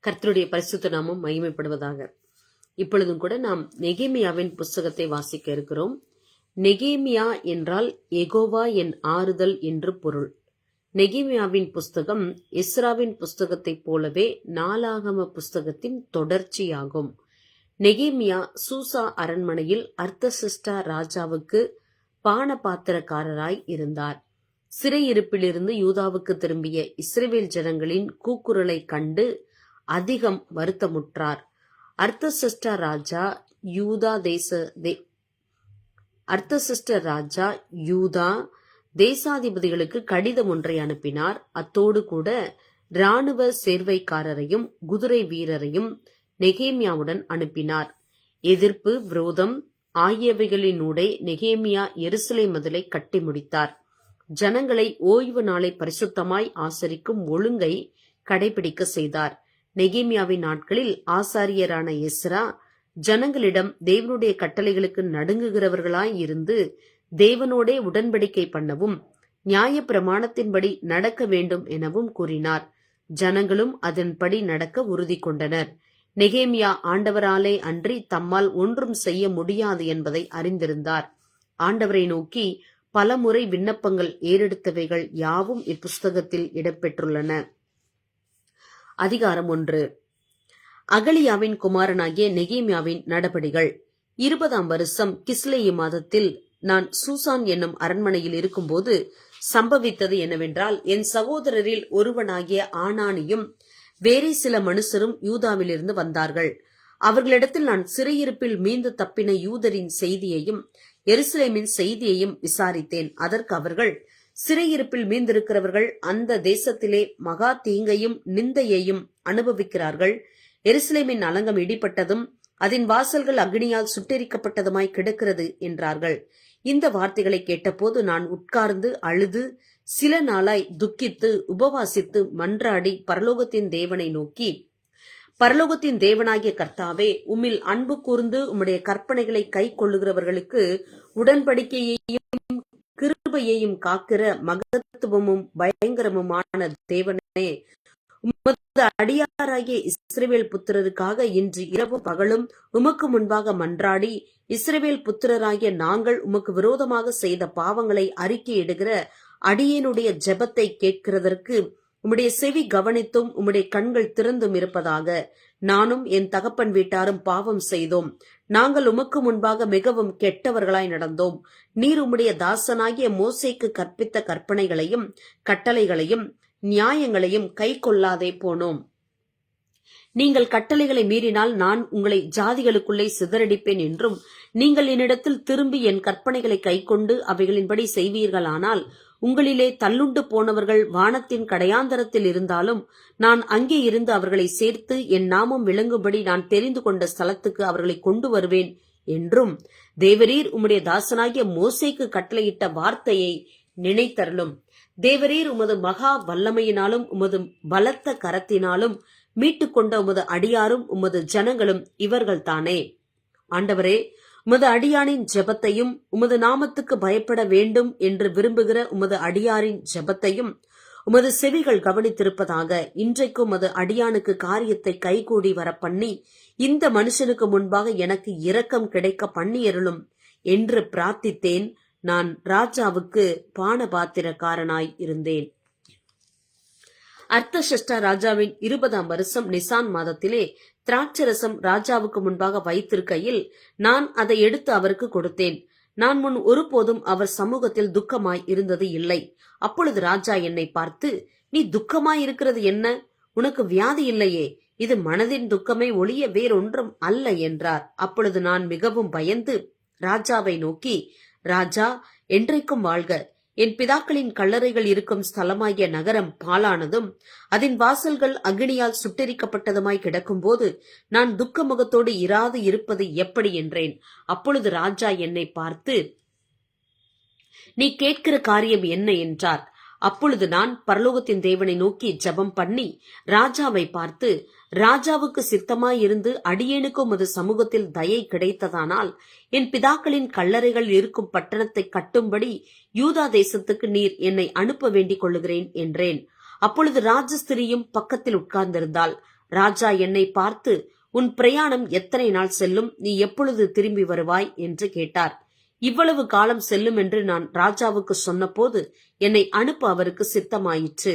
கர்த்தருடைய பரிசுத்த நாமம் மகிமைப்படுவதாக. இப்பொழுதும் கூட நாம் நெகேமியாவின் புஸ்தகத்தை வாசிக்க இருக்கிறோம். நெகேமியா என்றால் யெகோவா என் ஆறுதல் என்று பொருள். நெகேமியாவின் புஸ்தகம் எஸ்ராவின் புஸ்தகத்தைப் போலவே நாளாகம புஸ்தகத்தின் தொடர்ச்சியாகும். நெகேமியா சூசா அரண்மனையில் அர்த்தசிஷ்டா ராஜாவுக்கு பானபாத்திரக்காரராய் இருந்தார். சிறையிருப்பிலிருந்து யூதாவுக்கு திரும்பிய இஸ்ரவேல் ஜனங்களின் கூக்குரலை கண்டு அதிகம் வருத்தமுற்றார். அர்த்தசிஷ்ட ராஜா யூதா தேசாதிபதிகளுக்கு கடிதம் ஒன்றை அனுப்பினார். அத்தோடு கூட இராணுவ சேர்வைக்காரரையும் குதிரை வீரரையும் நெகேமியாவுடன் அனுப்பினார். எதிர்ப்பு, விரோதம் ஆகியவைகளினூடே நெகேமியா எருசலேம் மதிலை கட்டி முடித்தார். ஜனங்களை ஓய்வு நாளை பரிசுத்தமாய் ஆசரிக்கும் ஒழுங்கை கடைபிடிக்க செய்தார். நெகேமியாவின் நாட்களில் ஆசாரியரான எஸ்ரா ஜனங்களிடம் தேவனுடைய கட்டளைகளுக்கு நடுங்குகிறவர்களாய் இருந்து தேவனோடே உடன்படிக்கை பண்ணவும் நியாய பிரமாணத்தின்படி நடக்க வேண்டும் எனவும் கூறினார். ஜனங்களும் அதன்படி நடக்க உறுதி கொண்டனர். நெகேமியா ஆண்டவராலே அன்றி தம்மால் ஒன்றும் செய்ய முடியாது என்பதை அறிந்திருந்தார். ஆண்டவரை நோக்கி பலமுறை விண்ணப்பங்கள் ஏறெடுத்தவைகள் யாவும் இப்புஸ்தகத்தில் இடம்பெற்றுள்ளன. அதிகாரம் 1. அகலியாவின் குமாரனாகிய நெகேமியாவின் நடபடிகள். 20ஆம் வருஷம் கிஸ்லேயு மாதத்தில் நான் சூசான் என்னும் அரண்மனையில் இருக்கும்போது சம்பவித்தது என்னவென்றால், என் சகோதரரில் ஒருவனாகிய ஆனானியும் வேறே சில மனுஷரும் யூதாவிலிருந்து வந்தார்கள். அவர்களிடத்தில் நான் சிறையிருப்பில் மீண்டு தப்பின யூதரின் செய்தியையும் எருசலேமின் செய்தியையும் விசாரித்தேன். அதற்கு அவர்கள், சிறையிருப்பில் மீந்திருக்கிறவர்கள் அந்த தேசத்திலே மகா தீங்கையும் நிந்தையையும் அனுபவிக்கிறார்கள். எருசலேமின் அலங்கம் இடிப்பட்டதும் அதன் வாசல்கள் அக்னியால் சுட்டெரிக்கப்பட்டதுமாய் கிடக்கிறது என்றார்கள். இந்த வார்த்தைகளை கேட்டபோது நான் உட்கார்ந்து அழுது சில நாளாய் துக்கித்து உபவாசித்து மன்றாடி பரலோகத்தின் தேவனை நோக்கி, பரலோகத்தின் தேவனாகிய கர்த்தாவே, உம்மில் அன்பு கூர்ந்து உம்முடைய கற்பனைகளை கை கொள்ளுகிறவர்களுக்கு உடன்படிக்கையையும் கிருபையையும் காக்கிற மகத்துவமும் பயங்கரமுமான தேவனே, உமது அடியாராகிய இஸ்ரவேல் புத்திரருக்காக இன்று இரவும் பகலும் உமக்கு முன்பாக மன்றாடி, இஸ்ரவேல் புத்திரராகிய நாங்கள் உமக்கு விரோதமாக செய்த பாவங்களை அறிக்கையிடுகிற அடியேனுடைய ஜெபத்தை கேட்கிறதற்கு உம்முடைய செவி கவனித்தும் உம்முடைய கண்கள் திறந்தும் இருப்பதாக. நானும் என் தகப்பன் வீட்டாரும் பாவம் செய்தோம். நாங்கள் உமக்கு முன்பாக மிகவும் கெட்டவர்களாய் நடந்தோம். நீர் உம்முடைய தாசனாகிய மோசேக்கு கற்பித்த கற்பனைகளையும் கட்டளைகளையும் நியாயங்களையும் கை கொள்ளாதே போனோம். நீங்கள் கட்டளைகளை மீறினால் நான் உங்களை ஜாதிகளுக்குள்ளே சிதறடிப்பேன் என்றும், நீங்கள் என்னிடத்தில் திரும்பி என் கற்பனைகளை கைக்கொண்டு அவைகளின்படி செய்வீர்களானால் உங்களிலே தள்ளுண்டு போனவர்கள் வானத்தின் கடையாந்தரத்தில் இருந்தாலும் நான் அங்கே இருந்து அவர்களை சேர்த்து என் நாமம் விளங்கும்படி நான் தெரிந்து கொண்ட ஸ்தலத்துக்கு அவர்களை கொண்டு வருவேன் என்றும், தேவரீர் உம்முடைய தாசனாகிய மோசேக்கு கட்டளையிட்ட வார்த்தையை நினைத்தருளும். தேவரீர் உமது மகா வல்லமையினாலும் உமது பலத்த கரத்தினாலும் மீட்டுக்கொண்ட உமது அடியாரும் உமது ஜனங்களும் இவர்கள் தானே. ஆண்டவரே, உமது அடியானின் ஜெபத்தையும் உமது நாமத்துக்கு பயப்பட வேண்டும் என்று விரும்புகிற உமது அடியாரின் ஜெபத்தையும் உமது செவிகள் கவனித்திருப்பதாக. இன்றைக்கு உமது அடியானுக்கு காரியத்தை கைகூடி வர பண்ணி இந்த மனுஷனுக்கு முன்பாக எனக்கு இரக்கம் கிடைக்க பண்ணியருளும் என்று பிரார்த்தித்தேன். நான் ராஜாவுக்கு பானபாத்திரக்காரனாய் இருந்தேன். அர்த்தசஷ்டா ராஜாவின் 20ஆம் வருஷம் நிசான் மாதத்திலே திராட்சரசம் ராஜாவுக்கு முன்பாக வைத்திருக்கையில் நான் அதை எடுத்து அவருக்கு கொடுத்தேன். நான் முன் ஒருபோதும் அவர் சமூகத்தில் துக்கமாய் இருந்தது இல்லை. அப்பொழுது ராஜா என்னை பார்த்து, நீ துக்கமாய் இருக்கிறது என்ன? உனக்கு வியாதி இல்லையே? இது மனதின் துக்கமே ஒழிய வேறொன்றும் அல்ல என்றார். அப்பொழுது நான் மிகவும் பயந்து ராஜாவை நோக்கி, ராஜா, என்றைக்கும் வாழ்க. என் பிதாக்களின் கல்லறைகள் இருக்கும் ஸ்தலமாகிய நகரம் பாழானதும் அதன் வாசல்கள் அக்னியால் சுட்டெரிக்கப்பட்டதுமாய் கிடக்கும்போது நான் துக்க முகத்தோடு இராது இருப்பது எப்படி என்றேன். அப்பொழுது ராஜா என்னை பார்த்து, நீ கேட்கிற காரியம் என்ன என்றார். அப்பொழுது நான் பரலோகத்தின் தேவனை நோக்கி ஜெபம் பண்ணி ராஜாவை பார்த்து, ராஜாவுக்கு சித்தமாயிருந்து அடியேனுக்கும் உமது சமூகத்தில் தயை கிடைத்ததானால் என் பிதாக்களின் கல்லறைகள் இருக்கும் பட்டணத்தை கட்டும்படி யூதா தேசத்துக்கு நீர் என்னை அனுப்ப வேண்டிக் கொள்ளுகிறேன் என்றேன். அப்பொழுது ராஜஸ்திரியும் பக்கத்தில் உட்கார்ந்திருந்தாள். ராஜா என்னை பார்த்து, உன் பிரயாணம் எத்தனை நாள் செல்லும், நீ எப்பொழுது திரும்பி வருவாய் என்று கேட்டார். இவ்வளவு காலம் செல்லும் என்று நான் ராஜாவுக்கு சொன்னபோது என்னை அனுப்ப அவருக்கு சித்தமாயிற்று.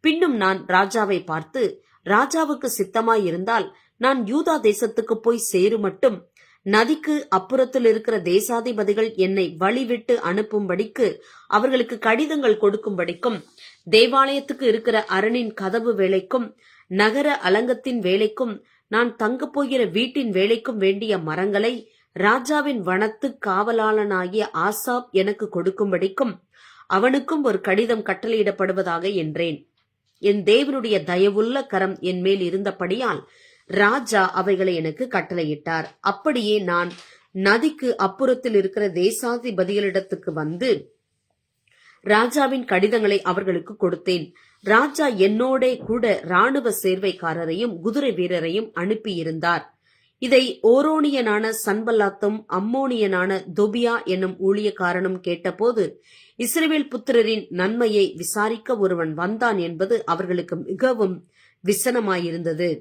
பின்னும் நான் ராஜாவை பார்த்து, ராஜாவுக்கு சித்தமாயிருந்தால் நான் யூதா தேசத்துக்கு போய் சேருமட்டும் நதிக்கு அப்புறத்தில் இருக்கிற தேசாதிபதிகள் என்னை வழிவிட்டு அனுப்பும்படிக்கு அவர்களுக்கு கடிதங்கள் கொடுக்கும்படிக்கும் தேவாலயத்துக்கு இருக்கிற அரணின் கதவு வேலைக்கும் நகர அலங்கத்தின் வேலைக்கும் நான் தங்கப் போகிற வீட்டின் வேலைக்கும் வேண்டிய மரங்களை ராஜாவின் வனத்து காவலாளனாகிய ஆசாப் எனக்கு கொடுக்கும்படிக்கும் அவனுக்கும் ஒரு கடிதம் கட்டளையிடப்படுவதாக என்றேன். என் தேவனுடைய தயவுள்ள கரம் என் மேல் இருந்தபடியால் ராஜா அவைகளை எனக்கு கட்டளையிட்டார். அப்படியே நான் நதிக்கு அப்புறத்தில் இருக்கிற தேசாதிபதிகளிடத்துக்கு வந்து ராஜாவின் கடிதங்களை அவர்களுக்கு கொடுத்தேன். ராஜா என்னோட கூட இராணுவ சேர்வைக்காரரையும் குதிரை வீரரையும் அனுப்பியிருந்தார். இதை ஓரோனியனான சன்பல்லாத்தும் அம்மோனியனான தொபியா என்னும் ஊழியக்காரனும் கேட்டபோது, இஸ்ரவேல் புத்திரரின் நன்மையை விசாரிக்க ஒருவன் வந்தான் என்பது அவர்களுக்கு மிகவும் விசனமாயிருந்தது.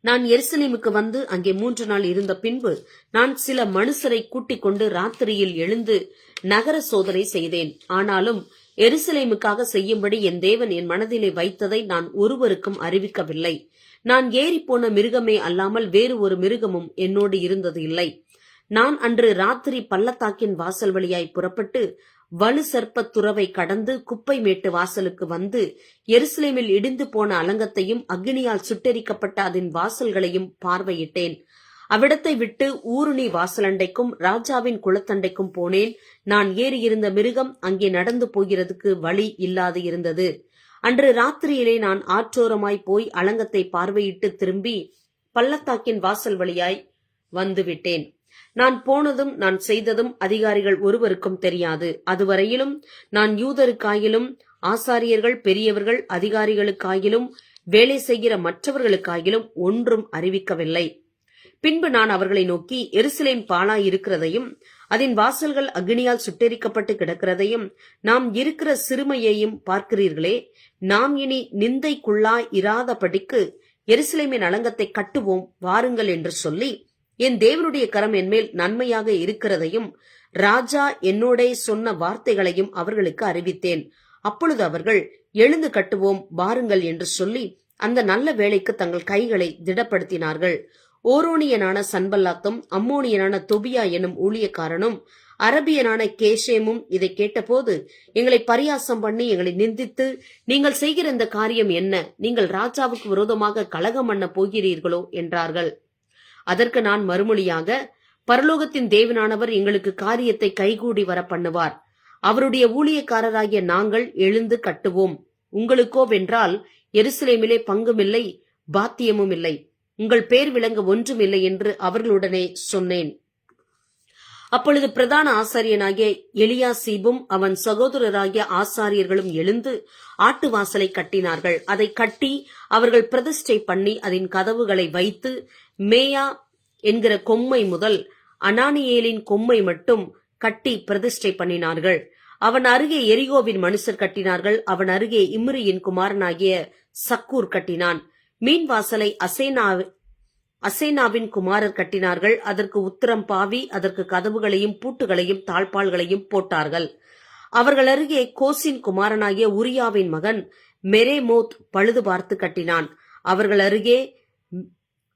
நான் எருசலேமுக்கு வந்து அங்கே 3 நாள் இருந்த பின்பு நான் சில மனுஷரை கூட்டிக் கொண்டு ராத்திரியில் எழுந்து நகர சோதனை செய்தேன். ஆனாலும் எருசலேமுக்காக செய்யும்படி என் தேவன் என் மனதிலே வைத்ததை நான் ஒருவருக்கும் அறிவிக்கவில்லை. நான் ஏறிப்போன மிருகமே அல்லாமல் வேறு ஒரு மிருகமும் என்னோடு இருந்தது இல்லை. நான் அன்று ராத்திரி பள்ளத்தாக்கின் வாசல் வழியாய் புறப்பட்டு வலு சர்ப்ப துறவை கடந்து குப்பை மேட்டு வாசலுக்கு வந்து எருசலேமில் இடிந்து போன அலங்கத்தையும் அக்னியால் சுட்டெரிக்கப்பட்ட அதன் வாசல்களையும் பார்வையிட்டேன். அவ்விடத்தை விட்டு ஊருணி வாசலண்டைக்கும் ராஜாவின் குளத்தண்டைக்கும் போனேன். நான் ஏறியிருந்த மிருகம் அங்கே நடந்து போகிறதுக்கு வழி இல்லாது இருந்தது. அன்று ராத்திரியிலே நான் ஆற்றோரமாய் போய் அலங்கத்தை பார்வையிட்டு திரும்பி பள்ளத்தாக்கின் வாசல் வழியாய் வந்துவிட்டேன். நான் போனதும் நான் செய்ததும் அதிகாரிகள் ஒருவருக்கும் தெரியாது. அதுவரையிலும் நான் யூதருக்காயிலும் ஆசாரியர்கள் பெரியவர்கள் அதிகாரிகளுக்காயிலும் வேலை செய்கிற மற்றவர்களுக்காயிலும் ஒன்றும் அறிவிக்கவில்லை. பின்பு நான் அவர்களை நோக்கி, எருசலேம் பாழாய் இருக்கிறதையும் அதன் வாசல்கள் அக்னியால் சுட்டெரிக்கப்பட்டு கிடக்கிறதையும் நாம் இருக்கிற சிறுமையையும் பார்க்கிறீர்களே, நாம் இனி நிந்தைக்குள்ளாய் இராதபடிக்கு எருசலேமின் அலங்கத்தை கட்டுவோம் வாருங்கள் என்று சொல்லி என் தேவனுடைய கரம் என்மேல் நன்மையாக இருக்கிறதையும் ராஜா என்னோட சொன்ன வார்த்தைகளையும் அவர்களுக்கு அறிவித்தேன். அப்பொழுது அவர்கள், எழுந்து கட்டுவோம் வாருங்கள் என்று சொல்லி அந்த நல்ல வேலைக்கு தங்கள் கைகளை திடப்படுத்தினார்கள். ஓரோனியனான சன்பல்லாத்தும் அம்மோனியனான தொபியா எனும் ஊழியக்காரனும் அரபியனான கேஷேமும் இதை கேட்டபோது எங்களை பரியாசம் பண்ணி எங்களை நிந்தித்து, நீங்கள் செய்கிற இந்த காரியம் என்ன? நீங்கள் ராஜாவுக்கு விரோதமாக கலகம் பண்ண போகிறீர்களோ என்றார்கள். அதற்கு நான் மறுமொழியாக, பரலோகத்தின் தேவனானவர் எங்களுக்கு காரியத்தை கைகூடி வர பண்ணுவார். அவருடைய ஊழியக்காரராகிய நாங்கள் எழுந்து கட்டுவோம். உங்களுக்கோவென்றால் எருசலேமிலே பங்குமில்லை, பாத்தியமும் இல்லை, உங்கள் பேர் விளங்க ஒன்றுமில்லை என்று அவர்களுடனே சொன்னேன். அப்பொழுது பிரதான ஆசாரியனாகிய எலியாசீபும் அவன் சகோதரராகிய ஆசாரியர்களும் எழுந்து ஆட்டு வாசலை கட்டினார்கள். அதை கட்டி அவர்கள் பிரதிஷ்டை பண்ணி அதன் கதவுகளை வைத்து மேயா என்கிற கொம்மை முதல் அனானியேலின் கொம்மை மட்டும் கட்டி பிரதிஷ்டை பண்ணினார்கள். அவன் அருகே எரிகோவின் மனுஷர் கட்டினார்கள். அவன் அருகே இம்ரியின் குமாரனாகிய சக்கூர் கட்டினான். மீன் வாசலை அசேனாவின் குமாரர் கட்டினார்கள். அதற்கு உத்தரம் பாவி அதற்கு கதவுகளையும் பூட்டுகளையும் தாழ்பாள்களையும் போட்டார்கள். அவர்கள் அருகே கோசின் குமாரனாகிய உரியாவின் மகன் மெரேமோத் பழுது பார்த்து கட்டினான். அவர்கள் அருகே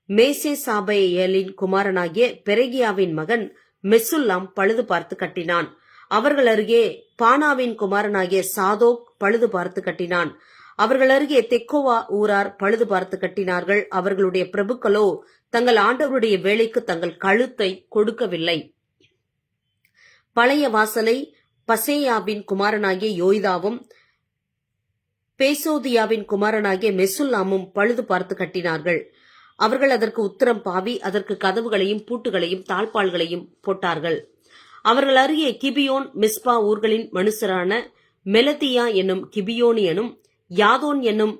மேசேசாபேயலின் குமாரனாகிய பெரகியாவின் மகன் மெசுல்லாம் பழுது பார்த்து கட்டினான். அவர்கள் அருகே பானாவின் குமாரனாகிய சாதோக் பழுது பார்த்து கட்டினான். அவர்கள் அருகே தெக்கோவா ஊரார் பழுது பார்த்து கட்டினார்கள். அவர்களுடைய பிரபுக்களோ தங்கள் ஆண்டவருடைய வேலைக்கு தங்கள் கழுத்தை கொடுக்கவில்லை. பழைய வாசலை பசேயாவின் குமாரனாகிய யோய்தாவும் பேசோதியாவின் குமாரனாகிய மெசுல்லாமும் பழுது பார்த்து கட்டினார்கள். அவர்கள் அதற்கு உத்தரம் பாவி அதற்கு கதவுகளையும் பூட்டுகளையும் தாழ்பாள்களையும் போட்டார்கள். அவர்கள் அருகே கிபியோன் மிஸ்பா ஊர்களின் மனுஷரான மெலதியா என்னும் கிபியோனியனும் யாதோன் என்னும்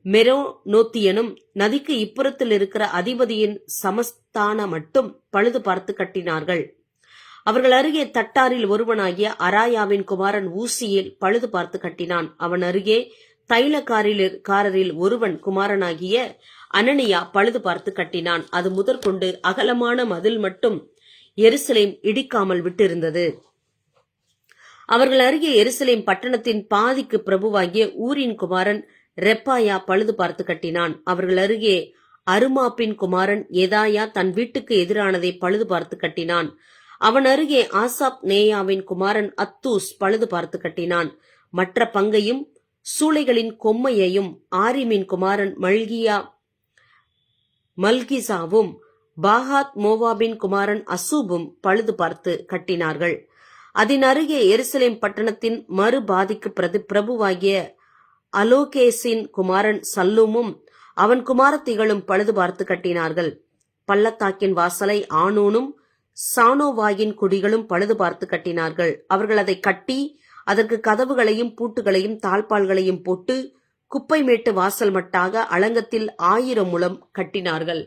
மெரோனோத்தியனும் நதிக்கு இப்புறத்தில் இருக்கிற அதிபதியின் சமஸ்தான மட்டும் பழுது பார்த்து கட்டினார்கள். அவர்கள் அருகே தட்டாரில் ஒருவனாகிய அராயாவின் குமாரன் ஊசியில் பழுது பார்த்து கட்டினான். அவன் அருகே தைலக்காரரில் ஒருவன் குமாரனாகிய அனனியா பழுது பார்த்து கட்டினான். அது முதற்கொண்டு அகலமான மதில் மட்டும் எருசலேம் இடிக்காமல் விட்டிருந்தது. அவர்கள் அருகே எருசலேம் பட்டணத்தின் பாதிக்கு பிரபுவாகிய ஊரின் குமாரன் ரெப்பாயா பழுது பார்த்து கட்டினான். அவர்கள் அருகே அருமாப்பின் குமாரன் எதாயா தன் வீட்டுக்கு எதிரானதை பழுது பார்த்து கட்டினான். அவன் அருகே ஆசாப் நேயாவின் குமாரன் அத்தூஸ் பழுது பார்த்து கட்டினான். மற்ற பங்கையும் சூளைகளின் கொம்மையையும் ஆரிமின் குமாரன் மல்கிசாவும் பாகாத் மோவாபின் குமாரன் அசூபும் பழுது பார்த்து கட்டினார்கள். அதன் அருகே எருசலேம் பட்டணத்தின் மறுபாதிக்கு பிரபுவாகிய அலோகேசின் குமாரன் சல்லூமும் அவன் குமாரத்திகளும் பழுது பார்த்து கட்டினார்கள். பள்ளத்தாக்கின் வாசலை ஆனூனும் சானோவாயின் குடிகளும் பழுது பார்த்து கட்டினார்கள். அவர்கள் அதை கட்டி அதற்கு கதவுகளையும் பூட்டுகளையும் தாழ்பால்களையும் போட்டு குப்பை மேட்டு வாசல் மட்டாக அலங்கத்தில் 1000 முழம் கட்டினார்கள்.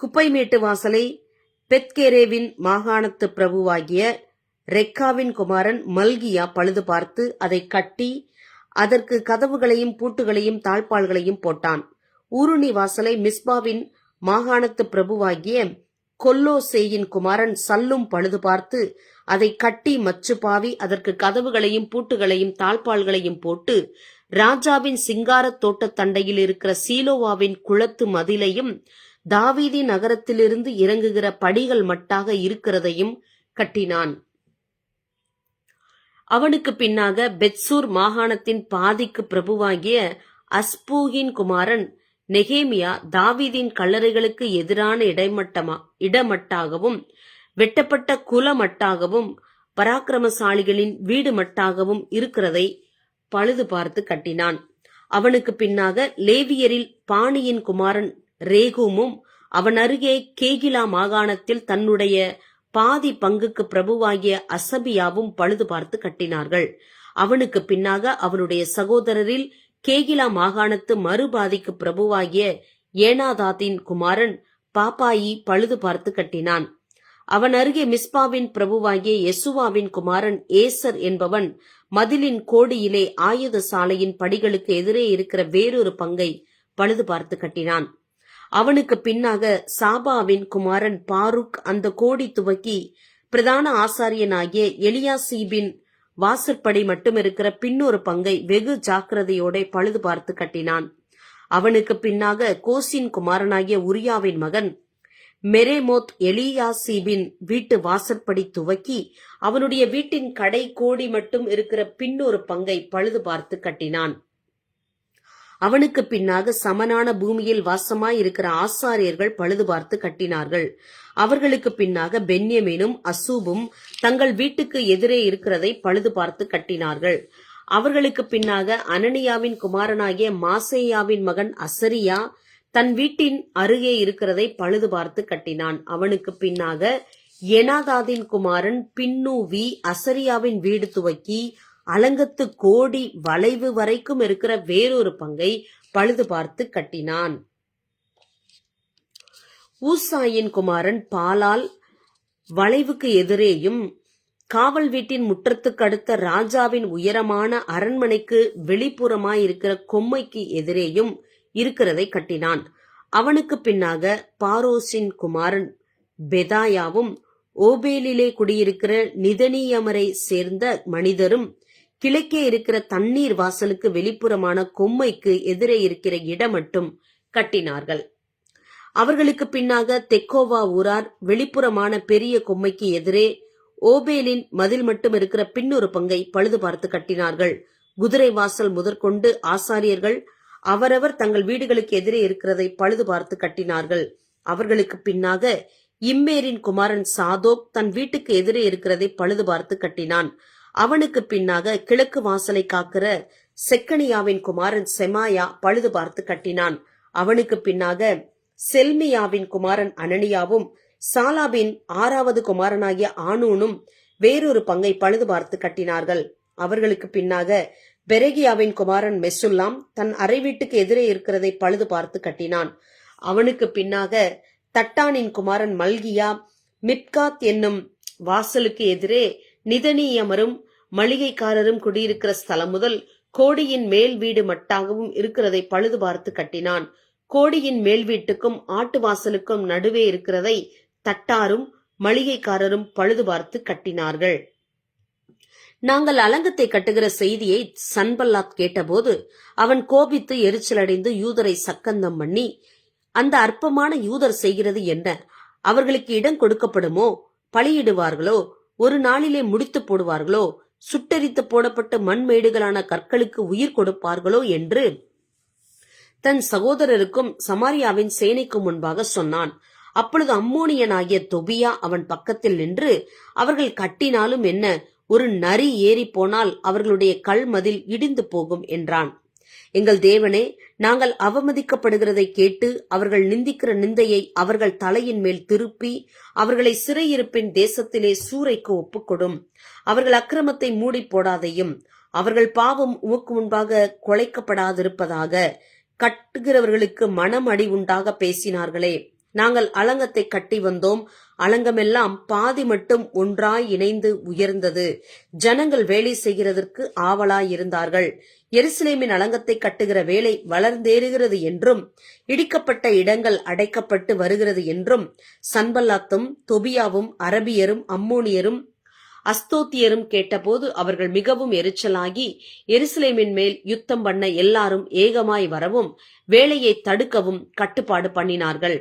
குப்பை மேட்டு வாசலை பெத்கேரேவின் மாகாணத்து பிரபுவாகிய ரெக்காவின் குமாரன் மல்கியா பழுது பார்த்து அதை கட்டி அதற்கு கதவுகளையும் பூட்டுகளையும் தாழ்பால்களையும் போட்டான். ஊருணி வாசலை மிஸ்பாவின் மாகாணத்து பிரபுவாகிய கொல்லோசேயின் குமாரன் சல்லும் பழுது பார்த்து அதை கட்டி மச்சுப்பாவி அதற்கு கதவுகளையும் பூட்டுகளையும் தாழ்பால்களையும் போட்டு ராஜாவின் சிங்காரத் தோட்டத் தண்டையில் இருக்கிற சீலோவாவின் குளத்து மதிலையும் தாவீதின் நகரத்திலிருந்து இறங்குகிற படிகள் மட்டாக இருக்கிறதையும் கட்டினான். அவனுக்கு பின்னாக பெத்சூர் மாகாணத்தின் பாதிக்கு பிரபுவாகிய அஸ்பூகின் குமாரன் நெகேமியா தாவீதின் கல்லறைகளுக்கு எதிரான இடமட்டாகவும் வெட்டப்பட்ட குலமட்டாகவும் பராக்கிரமசாலிகளின் வீடு மட்டாகவும் இருக்கிறதை பழுது பார்த்து கட்டினான். அவனுக்கு பின்னாக லேவியரில் பாணியின் குமாரன் ரேகூமும் அவன் அருகே கேகிலா மாகாணத்தில் தன்னுடைய பாதி பங்குக்கு பிரபுவாகிய அசபியாவும் பழுது பார்த்து கட்டினார்கள். அவனுக்கு பின்னாக அவனுடைய சகோதரரில் கேகிலா மாகாணத்து மறுபாதிக்கு பிரபுவாகிய ஏனாதாத்தின் குமாரன் பாப்பாயி பழுது பார்த்து கட்டினான். அவன் அருகே மிஸ்பாவின் பிரபுவாகிய யெசுவாவின் குமாரன் ஏசர் என்பவன் மதிலின் கோடியிலே ஆயுத சாலையின் படிகளுக்கு எதிரே இருக்கிற வேறொரு பங்கை பழுது பார்த்து கட்டினான். அவனுக்கு பின்னாக சாபாவின் குமாரன் பாருக் அந்த கோடி துவக்கி பிரதான ஆசாரியனாகிய எலியாசீபின் வாசற்படி மட்டும் இருக்கிற பின்னொரு பங்கை வெகு ஜாக்கிரதையோட பழுது பார்த்து கட்டினான். அவனுக்கு பின்னாக கோசின் குமாரனாகிய உரியாவின் மகன் மெரேமோத் எலியாசீபின் வீட்டு வாசற்படி துவக்கி அவனுடைய வீட்டின் கடை கோடி மட்டும் இருக்கிற பின்னொரு பங்கை பழுது பார்த்து கட்டினான். அவனுக்கு பின்னாக சமனான பூமியில் வாசமாய் இருக்கிற ஆசாரியர்கள் பழுது பார்த்து கட்டினார்கள். அவர்களுக்கு பின்னாக பென்யமீனும் அசூபும் தங்கள் வீட்டுக்கு எதிரே இருக்கிறதை பழுது பார்த்து கட்டினார்கள். அவர்களுக்கு பின்னாக அனனியாவின் குமாரனாகிய மாசேயாவின் மகன் அசரியா தன் வீட்டின் அருகே இருக்கிறதை பழுது பார்த்து கட்டினான். அவனுக்கு பின்னாக எனாதாதின் குமாரன் பின்னூவி அசரியாவின் வீடு துவக்கி அலங்கத்து கோடி வளைவு வரைக்கும் இருக்கிற வேறொரு பங்கை பழுது பார்த்து கட்டினான். ஊசாயின் குமாரன் பாலால் வளைவுக்கு எதிரேயும் காவல் வீட்டின் முற்றத்துக்கு அடுத்த ராஜாவின் உயரமான அரண்மனைக்கு வெளிப்புறமாயிருக்கிற கொம்மைக்கு எதிரேயும் இருக்கிறதை கட்டினான். அவனுக்கு பின்னாக பாரோசின் குமாரன் பெதாயாவும் ஓபேலிலே குடியிருக்கிற நிதனியமரை சேர்ந்த மனிதரும் கிழக்கே இருக்கிற தண்ணீர் வாசலுக்கு வெளிப்புறமான கொம்மைக்கு எதிரே இருக்கிற இடம் மட்டும் கட்டினார்கள். அவர்களுக்கு பின்னாக தெக்கோவா ஊரார் வெளிப்புறமான பெரிய கொம்மைக்கு எதிரே ஓபேலின் மதில் மட்டும் இருக்கிற பின்னொரு பங்கை பழுது பார்த்து கட்டினார்கள். குதிரை வாசல் முதற்கொண்டு ஆசாரியர்கள் அவரவர் தங்கள் வீடுகளுக்கு எதிரே இருக்கிறதை பழுது பார்த்து கட்டினார்கள். அவர்களுக்கு பின்னாக இம்மேரின் குமாரன் சாதோக் தன் வீட்டுக்கு எதிரே இருக்கிறதை பழுது பார்த்து கட்டினான். அவனுக்கு பின்னாக கிழக்கு வாசலை காக்கிற செக்கனியாவின் குமாரன் செமாயா பழுது பார்த்து கட்டினான். அவனுக்கு பின்னாக செல்மியாவின் குமாரன் அனனியாவும் சாலாபின் 6வது குமாரனாகிய ஆனூனும் வேறொரு பங்கை பழுது பார்த்து கட்டினார்கள். அவர்களுக்கு பின்னாக பெரகியாவின் குமாரன் மெசுல்லாம் தன் அறை வீட்டுக்கு எதிரே இருக்கிறதை பழுது பார்த்து கட்டினான். அவனுக்கு பின்னாக தட்டானின் குமாரன் மல்கியா மிப்காத் என்னும் வாசலுக்கு எதிரே நிதனியமரும் மளிகைக்காரரும் குடியிருக்கிற ஸ்தலம் முதல் கோடியின் மேல் வீடு மட்டாகவும் இருக்கிறதை பழுது பார்த்து கட்டினான். கோடியின் மேல் வீட்டுக்கும் ஆட்டு வாசலுக்கும் நடுவே இருக்கிறதை தட்டாரும் மளிகைக்காரரும் பழுது பார்த்து கட்டினார்கள். நாங்கள் அலங்கத்தை கட்டுகிற செய்தியை சன்பல்லாத் கேட்டபோது அவன் கோபித்து எரிச்சலடைந்து யூதரை சக்கந்தம் பண்ணி, அந்த அற்பமான யூதர் செய்கிறது என்ன? அவர்களுக்கு இடம் கொடுக்கப்படுமோ? பலியிடுவார்களோ? ஒரு நாளிலே முடித்து போடுவார்களோ? சுட்டெரித்து போடப்பட்ட மண்மேடுகளான கற்களுக்கு உயிர் கொடுப்பார்களோ என்று தன் சகோதரருக்கும் சமாரியாவின் சேனைக்கு முன்பாக சொன்னான். அப்பொழுது அம்மோனியனாகிய தொபியா அவன் பக்கத்தில் நின்று, அவர்கள் கட்டினாலும் என்ன, ஒரு நரி ஏறி போனால் அவர்களுடைய கல்மதில் இடிந்து போகும் என்றான். எங்கள் தேவனே, நாங்கள் அவமதிக்கப்படுகிறதை கேட்டு அவர்கள் நிந்திக்கிற நிந்தையை அவர்கள் தலையின் மேல் திருப்பி அவர்களை சிறையிருப்பின் தேசத்திலே சூறைக்கு ஒப்புக்கொடும். அவர்கள் அக்கிரமத்தை மூடி போடாதையும் அவர்கள் பாவம் உமக்கு முன்பாக குலைக்கப்படாதிருப்பதாக. கட்டுகிறவர்களுக்கு மனம் அடி உண்டாக பேசினார்களே. நாங்கள் அலங்கத்தை கட்டி வந்தோம். அலங்கமெல்லாம் பாதி மட்டும் ஒன்றாய் இணைந்து உயர்ந்தது. ஜனங்கள் வேலை செய்கிறதற்கு ஆவலாயிருந்தார்கள். எருசலேமின் அலங்கத்தை கட்டுகிற வேலை வளர்ந்தேறுகிறது என்றும் இடிக்கப்பட்ட இடங்கள் அடைக்கப்பட்டு வருகிறது என்றும் சன்பல்லாத்தும் தொபியாவும் அரபியரும் அம்மோனியரும் அஸ்தோத்தியரும் கேட்டபோது அவர்கள் மிகவும் எரிச்சலாகி எருசலேமின் மேல் யுத்தம் பண்ண எல்லாரும் ஏகமாய் வரவும் வேலையை தடுக்கவும் கட்டுப்பாடு பண்ணினார்கள்.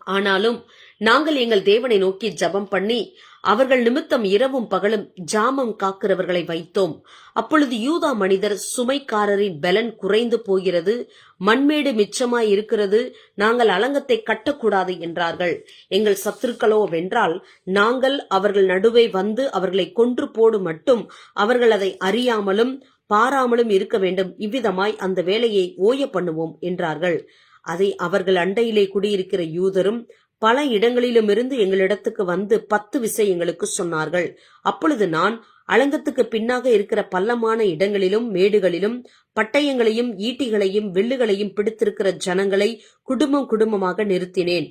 ஆனாலும் நாங்கள் எங்கள் தேவனை நோக்கி ஜெபம் பண்ணி அவர்கள் நிமித்தம் இரவும் பகலும் ஜாமம் காக்கிறவர்களை வைத்தோம். அப்பொழுது யூதா மனிதர், சுமைக்காரரின் பலன் குறைந்து போகிறது, மண்மேடு மிச்சமாய் இருக்கிறது, நாங்கள் அலங்கத்தை கட்டக்கூடாது என்றார்கள். எங்கள் சத்துருக்களோ வென்றால் நாங்கள் அவர்கள் நடுவே வந்து அவர்களை கொன்று போடு மட்டும் அவர்கள் அதை அறியாமலும் பாராமலும் இருக்க வேண்டும். இவ்விதமாய் அந்த வேலையை ஓய பண்ணுவோம் என்றார்கள். அதை அவர்கள் அண்டையிலே குடியிருக்கிற யூதரும் பல இடங்களிலுமிருந்து எங்களிடத்துக்கு வந்து 10 விஷயங்களுக்கு சொன்னார்கள். அப்பொழுது நான் அலங்கத்துக்கு பின்னாக இருக்கிற பள்ளமான இடங்களிலும் மேடுகளிலும் பட்டயங்களையும் ஈட்டிகளையும் வில்லுகளையும் பிடித்திருக்கிற ஜனங்களை குடும்பம் குடும்பமாக நிறுத்தினேன்.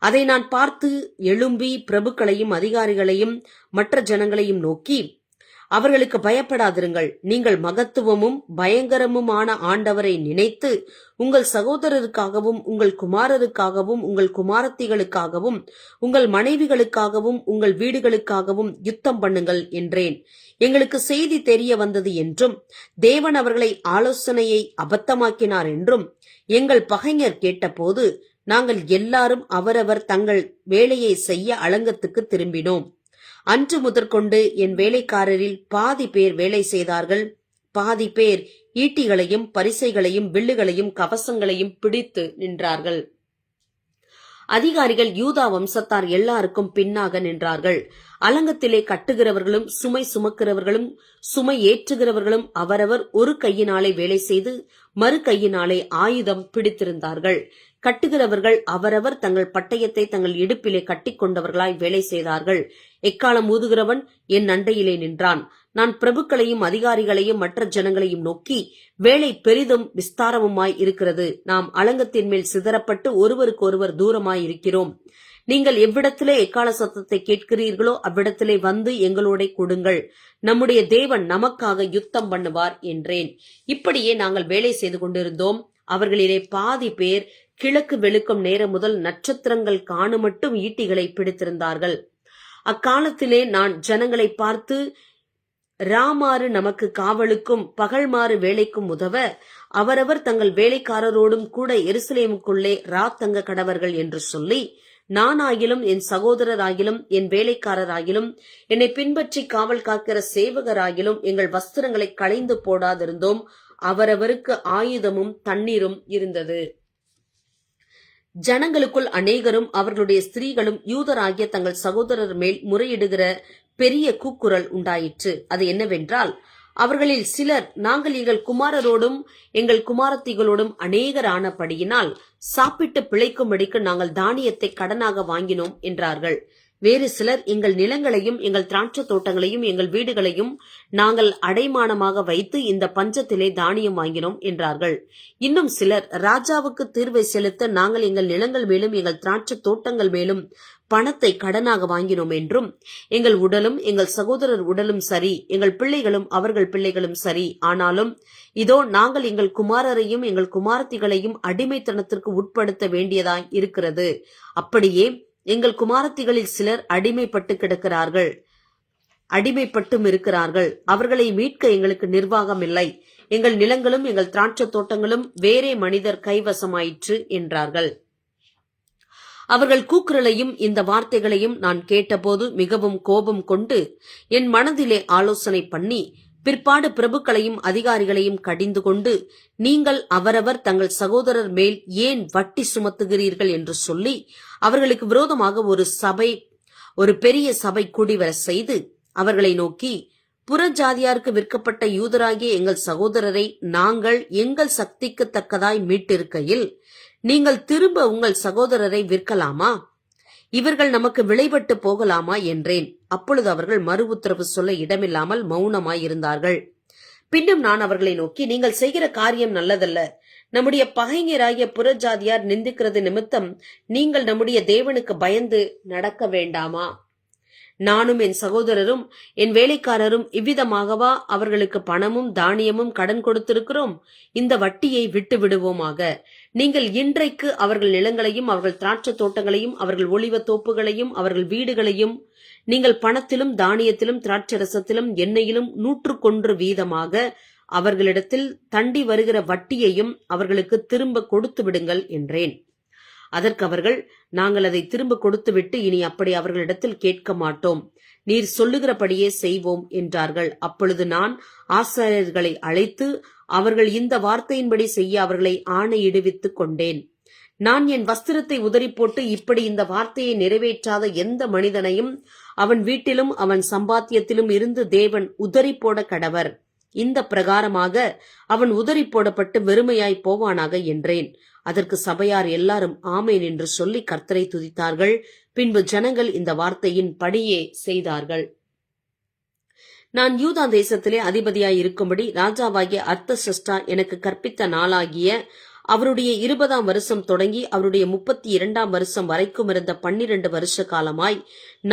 அதை நான் பார்த்து எழும்பி பிரபுக்களையும் அதிகாரிகளையும் மற்ற ஜனங்களையும் நோக்கி, அவர்களுக்கு பயப்படாதிருங்கள். நீங்கள் மகத்துவமும் பயங்கரமுமான ஆண்டவரை நினைத்து உங்கள் சகோதரருக்காகவும் உங்கள் குமாரருக்காகவும் உங்கள் குமாரத்திகளுக்காகவும் உங்கள் மனைவிகளுக்காகவும் உங்கள் வீடுகளுக்காகவும் யுத்தம் பண்ணுங்கள் என்றேன். எங்களுக்கு செய்தி தெரிய வந்தது என்றும் தேவன் அவர்களை ஆலோசனையை அபத்தமாக்கினார் என்றும் எங்கள் பகைஞர் கேட்டபோது நாங்கள் எல்லாரும் அவரவர் தங்கள் வேலையை செய்ய அலங்கத்துக்கு திரும்பினோம். அன்று முதற்கொண்டு என் வேலைக்காரரில் பாதி பேர் வேலை செய்தார்கள், பாதி பேர் ஈட்டிகளையும் பரிசைகளையும் வில்லுகளையும் கவசங்களையும் பிடித்து நின்றார்கள். அதிகாரிகள் யூதா வம்சத்தார் எல்லாருக்கும் பின்னாக நின்றார்கள். அலங்கத்திலே கட்டுகிறவர்களும் சுமை சுமக்கிறவர்களும் சுமை ஏற்றுகிறவர்களும் அவரவர் ஒரு கையினாலே வேலை செய்து மறு கையினாலே ஆயுதம் பிடித்திருந்தார்கள். கட்டுகிறவர்கள் அவரவர் தங்கள் பட்டயத்தை தங்கள் இடுப்பிலே கட்டிக்கொண்டவர்களாய் வேலை செய்தார்கள். எக்காலம் ஊதுகிறவன் என் அண்டையிலே நின்றான். நான் பிரபுக்களையும் அதிகாரிகளையும் மற்ற ஜனங்களையும் நோக்கி, வேலை பெரிதும் விஸ்தாரமுமாய் இருக்கிறது. நாம் அலங்கத்தின் மேல் சிதறப்பட்டு ஒருவருக்கு ஒருவர் தூரமாய் இருக்கிறோம். நீங்கள் எவ்விடத்திலே எக்கால சத்தத்தை கேட்கிறீர்களோ அவ்விடத்திலே வந்து எங்களோட கொடுங்கள். நம்முடைய தேவன் நமக்காக யுத்தம் பண்ணுவார் என்றேன். இப்படியே நாங்கள் வேலை செய்து கொண்டிருந்தோம். அவர்களிலே பாதி பேர் கிழக்கு வெளுக்கும் நேரம் முதல் நட்சத்திரங்கள் காணுமட்டும் ஈட்டிகளை பிடித்திருந்தார்கள். அக்காலத்திலே நான் ஜனங்களை பார்த்து, ராமாறு நமக்கு காவலுக்கும் பகல்மாறு வேலைக்கும் உதவ அவரவர் தங்கள் வேலைக்காரரோடும் கூட எருசலேமுக்குள்ளே ராத்தங்க கடவர்கள் என்று சொல்லி, நானாகிலும் என் சகோதரராகிலும் என் வேலைக்காரராகிலும் என்னை பின்பற்றி காவல் காக்கிற சேவகராகிலும் எங்கள் வஸ்திரங்களை களைந்து போடாதிருந்தோம். அவரவருக்கு ஆயுதமும் தண்ணீரும் இருந்தது. ஜனங்களுக்குள் அநேகரும் அவர்களுடைய ஸ்திரீகளும் யூதராகிய தங்கள் சகோதரர் மேல் முறையிடுகிற பெரிய கூக்குரல் உண்டாயிற்று. அது என்னவென்றால், அவர்களில் சிலர், நாங்கள் எங்கள் குமாரரோடும் எங்கள் குமாரத்திகளோடும் அநேகர் ஆனபடியினால் சாப்பிட்டு பிழைக்கும்படிக்கு நாங்கள் தானியத்தை கடனாக வாங்கினோம் என்றார்கள். வேறு சிலர் எங்கள் நிலங்களையும் எங்கள் திராட்சை தோட்டங்களையும் எங்கள் வீடுகளையும் நாங்கள் அடைமானமாக வைத்து இந்த பஞ்சத்திலே தானியம் வாங்கினோம் என்றார்கள். இன்னும் சிலர், ராஜாவுக்கு தீர்வை செலுத்த நாங்கள் எங்கள் நிலங்கள் மேலும் எங்கள் திராட்சை தோட்டங்கள் மேலும் பணத்தை கடனாக வாங்கினோம் என்றும், எங்கள் உடலும் எங்கள் சகோதரர் உடலும் சரி, எங்கள் பிள்ளைகளும் அவர்கள் பிள்ளைகளும் சரி, ஆனாலும் இதோ நாங்கள் எங்கள் குமாரரையும் எங்கள் குமாரத்திகளையும் அடிமைத்தனத்திற்கு உட்படுத்த வேண்டியதாய் இருக்கிறது. அப்படியே எங்கள் குமாரத்திகளில் சிலர் அடிமைப்பட்டும் இருக்கிறார்கள். அவர்களை மீட்க எங்களுக்கு நிர்வாகம் இல்லை. எங்கள் நிலங்களும் எங்கள் திராட்சை தோட்டங்களும் வேறே மனிதர் கைவசமாயிற்று என்றார்கள். அவர்கள் கூக்குரலையும் இந்த வார்த்தைகளையும் நான் கேட்டபோது மிகவும் கோபம் கொண்டு என் மனதிலே ஆலோசனை பண்ணி, பிற்பாடு பிரபுக்களையும் அதிகாரிகளையும் கடிந்து கொண்டு, நீங்கள் அவரவர் தங்கள் சகோதரர் மேல் ஏன் வட்டி சுமத்துகிறீர்கள் என்று சொல்லி அவர்களுக்கு விரோதமாக ஒரு பெரிய சபை கூடிவர செய்து அவர்களை நோக்கி, புறஜாதியாருக்கு விற்கப்பட்ட யூதராகிய எங்கள் சகோதரரை நாங்கள் எங்கள் சக்திக்கு தக்கதாய் மீட்டிருக்கையில் நீங்கள் திரும்ப உங்கள் சகோதரரை விற்கலாமா? இவர்கள் நமக்கு விளைபட்டு போகலாமா என்றேன். அப்பொழுது அவர்கள் மறு உத்தரவு சொல்ல இடமில்லாமல் மௌனமாயிருந்தார்கள். பின்னும் நான் அவர்களை நோக்கி, நீங்கள் செய்கிற காரியம் நல்லதல்ல. நம்முடைய பகைஞராகிய புறஜாதியார் நிந்திக்கிறது நிமித்தம் நீங்கள் நம்முடைய தேவனுக்கு பயந்து நடக்க வேண்டாமா? நானும் என் சகோதரரும் என் வேலைக்காரரும் இவ்விதமாகவா அவர்களுக்கு பணமும் தானியமும் கடன் கொடுத்திருக்கிறோம்? இந்த வட்டியை விட்டு விடுவோமாக. நீங்கள் இன்றைக்கு அவர்கள் நிலங்களையும் அவர்கள் திராட்சை தோட்டங்களையும் அவர்கள் ஒலிவ தோப்புகளையும் அவர்கள் வீடுகளையும் நீங்கள் பணத்திலும் தானியத்திலும் திராட்சை ரசத்திலும் எண்ணெயிலும் 101 வீதமாக அவர்களிடத்தில் தண்டி வருகிற வட்டியையும் அவர்களுக்கு திரும்ப கொடுத்து விடுங்கள் என்றேன். அதற்கு அவர்கள், நாங்கள் அதை திரும்ப கொடுத்துவிட்டு இனி அப்படி அவர்களிடத்தில் கேட்க மாட்டோம். நீர் சொல்லுகிறபடியே செய்வோம் என்றார்கள். அப்பொழுது நான் ஆசாரியர்களை அழைத்து அவர்கள் இந்த வார்த்தையின்படி செய்ய அவர்களை ஆணையிடுவித்துக் கொண்டேன். நான் என் வஸ்திரத்தை உதறி போட்டு, இப்படி இந்த வார்த்தையை நிறைவேற்றாத எந்த மனிதனையும் அவன் வீட்டிலும் அவன் சம்பாத்தியத்திலும் இருந்து தேவன் உதறி போட கடவர். இந்த பிரகாரமாக அவன் உதறி போடப்பட்டு வெறுமையாய் போவானாக என்றேன். அதற்கு சபையார் எல்லாரும் ஆமேன் என்று சொல்லி கர்த்தரை துதித்தார்கள். பின்பு ஜனங்கள் இந்த வார்த்தையின் படியே செய்தார்கள். நான் யூதா தேசத்திலே அதிபதியாய் இருக்கும்படி ராஜாவாகிய அர்த்தசஷ்டா எனக்கு கற்பித்த நாளாகிய அவருடைய 20ஆம் வருஷம் தொடங்கி அவருடைய 32ஆம் வருஷம் வரைக்கும் இருந்த 12 வருஷ காலமாய்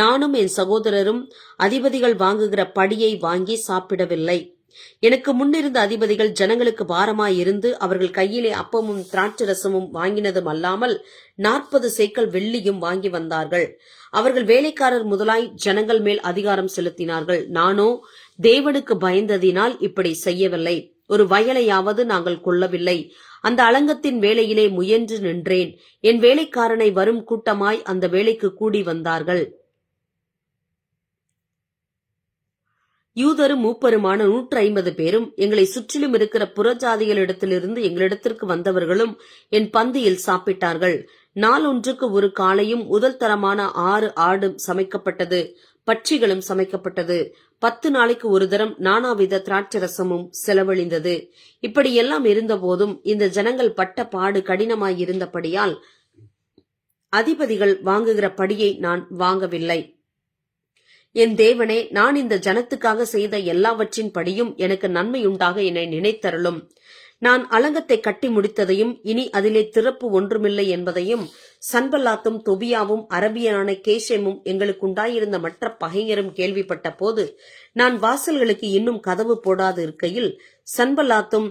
நானும் என் சகோதரரும் அதிபதிகள் வாங்குகிற படியை வாங்கி சாப்பிடவில்லை. எனக்கு முன்னிருந்த அதிபதிகள் ஜனங்களுக்கு பாரமாயிருந்து அவர்கள் கையிலே அப்பமும் திராட்சரசமும் வாங்கினதும் அல்லாமல் 40 சேக்கல் வெள்ளியும் வாங்கி வந்தார்கள். அவர்கள் வேலைக்காரர் முதலாய் ஜனங்கள் மேல் அதிகாரம் செலுத்தினார்கள். நானோ தேவனுக்கு பயந்ததினால் இப்படி செய்யவில்லை. ஒரு வயலையாவது நாங்கள் கொள்ளவில்லை. அந்த அலங்கத்தின் வேலையிலே முயன்று நின்றேன். என் வேலைக்காரனை வரும் கூட்டமாய் அந்த வேலைக்கு கூடி வந்தார்கள். யூதரும் மூப்பருமான 150 பேரும் எங்களை சுற்றிலும் இருக்கிற புறஜாதிகளிடத்திலிருந்து எங்களிடத்திற்கு வந்தவர்களும் என் பந்தியில் சாப்பிட்டார்கள். நாளொன்றுக்கு ஒரு காளையும் முதல் தரமான 6 ஆடும் சமைக்கப்பட்டது. பட்சிகளும் சமைக்கப்பட்டது. 10 நாளைக்கு ஒரு தரம் நானாவித திராட்சரசமும் செலவழிந்தது. இப்படியெல்லாம் இருந்த போதும் இந்த ஜனங்கள் பட்ட பாடு கடினமாயிருந்தபடியால் அதிபதிகள் வாங்குகிற படியை நான் வாங்கவில்லை. என் தேவனே, நான் இந்த ஜனத்துக்காக செய்த எல்லாவற்றின் படியும் எனக்கு நன்மையுண்டாக என்னை நினைத்தருளும். நான் அலங்கத்தை கட்டி முடித்ததையும் இனி அதிலே திறப்பு ஒன்றுமில்லை என்பதையும் சன்பல்லாத்தும் தொபியாவும் அரபியனான கேஷேமும் எங்களுக்குண்டாயிருந்த மற்ற பகைஞரும் கேள்விப்பட்ட போது நான் வாசல்களுக்கு இன்னும் கதவு போடாது இருக்கையில் சன்பல்லாத்தும்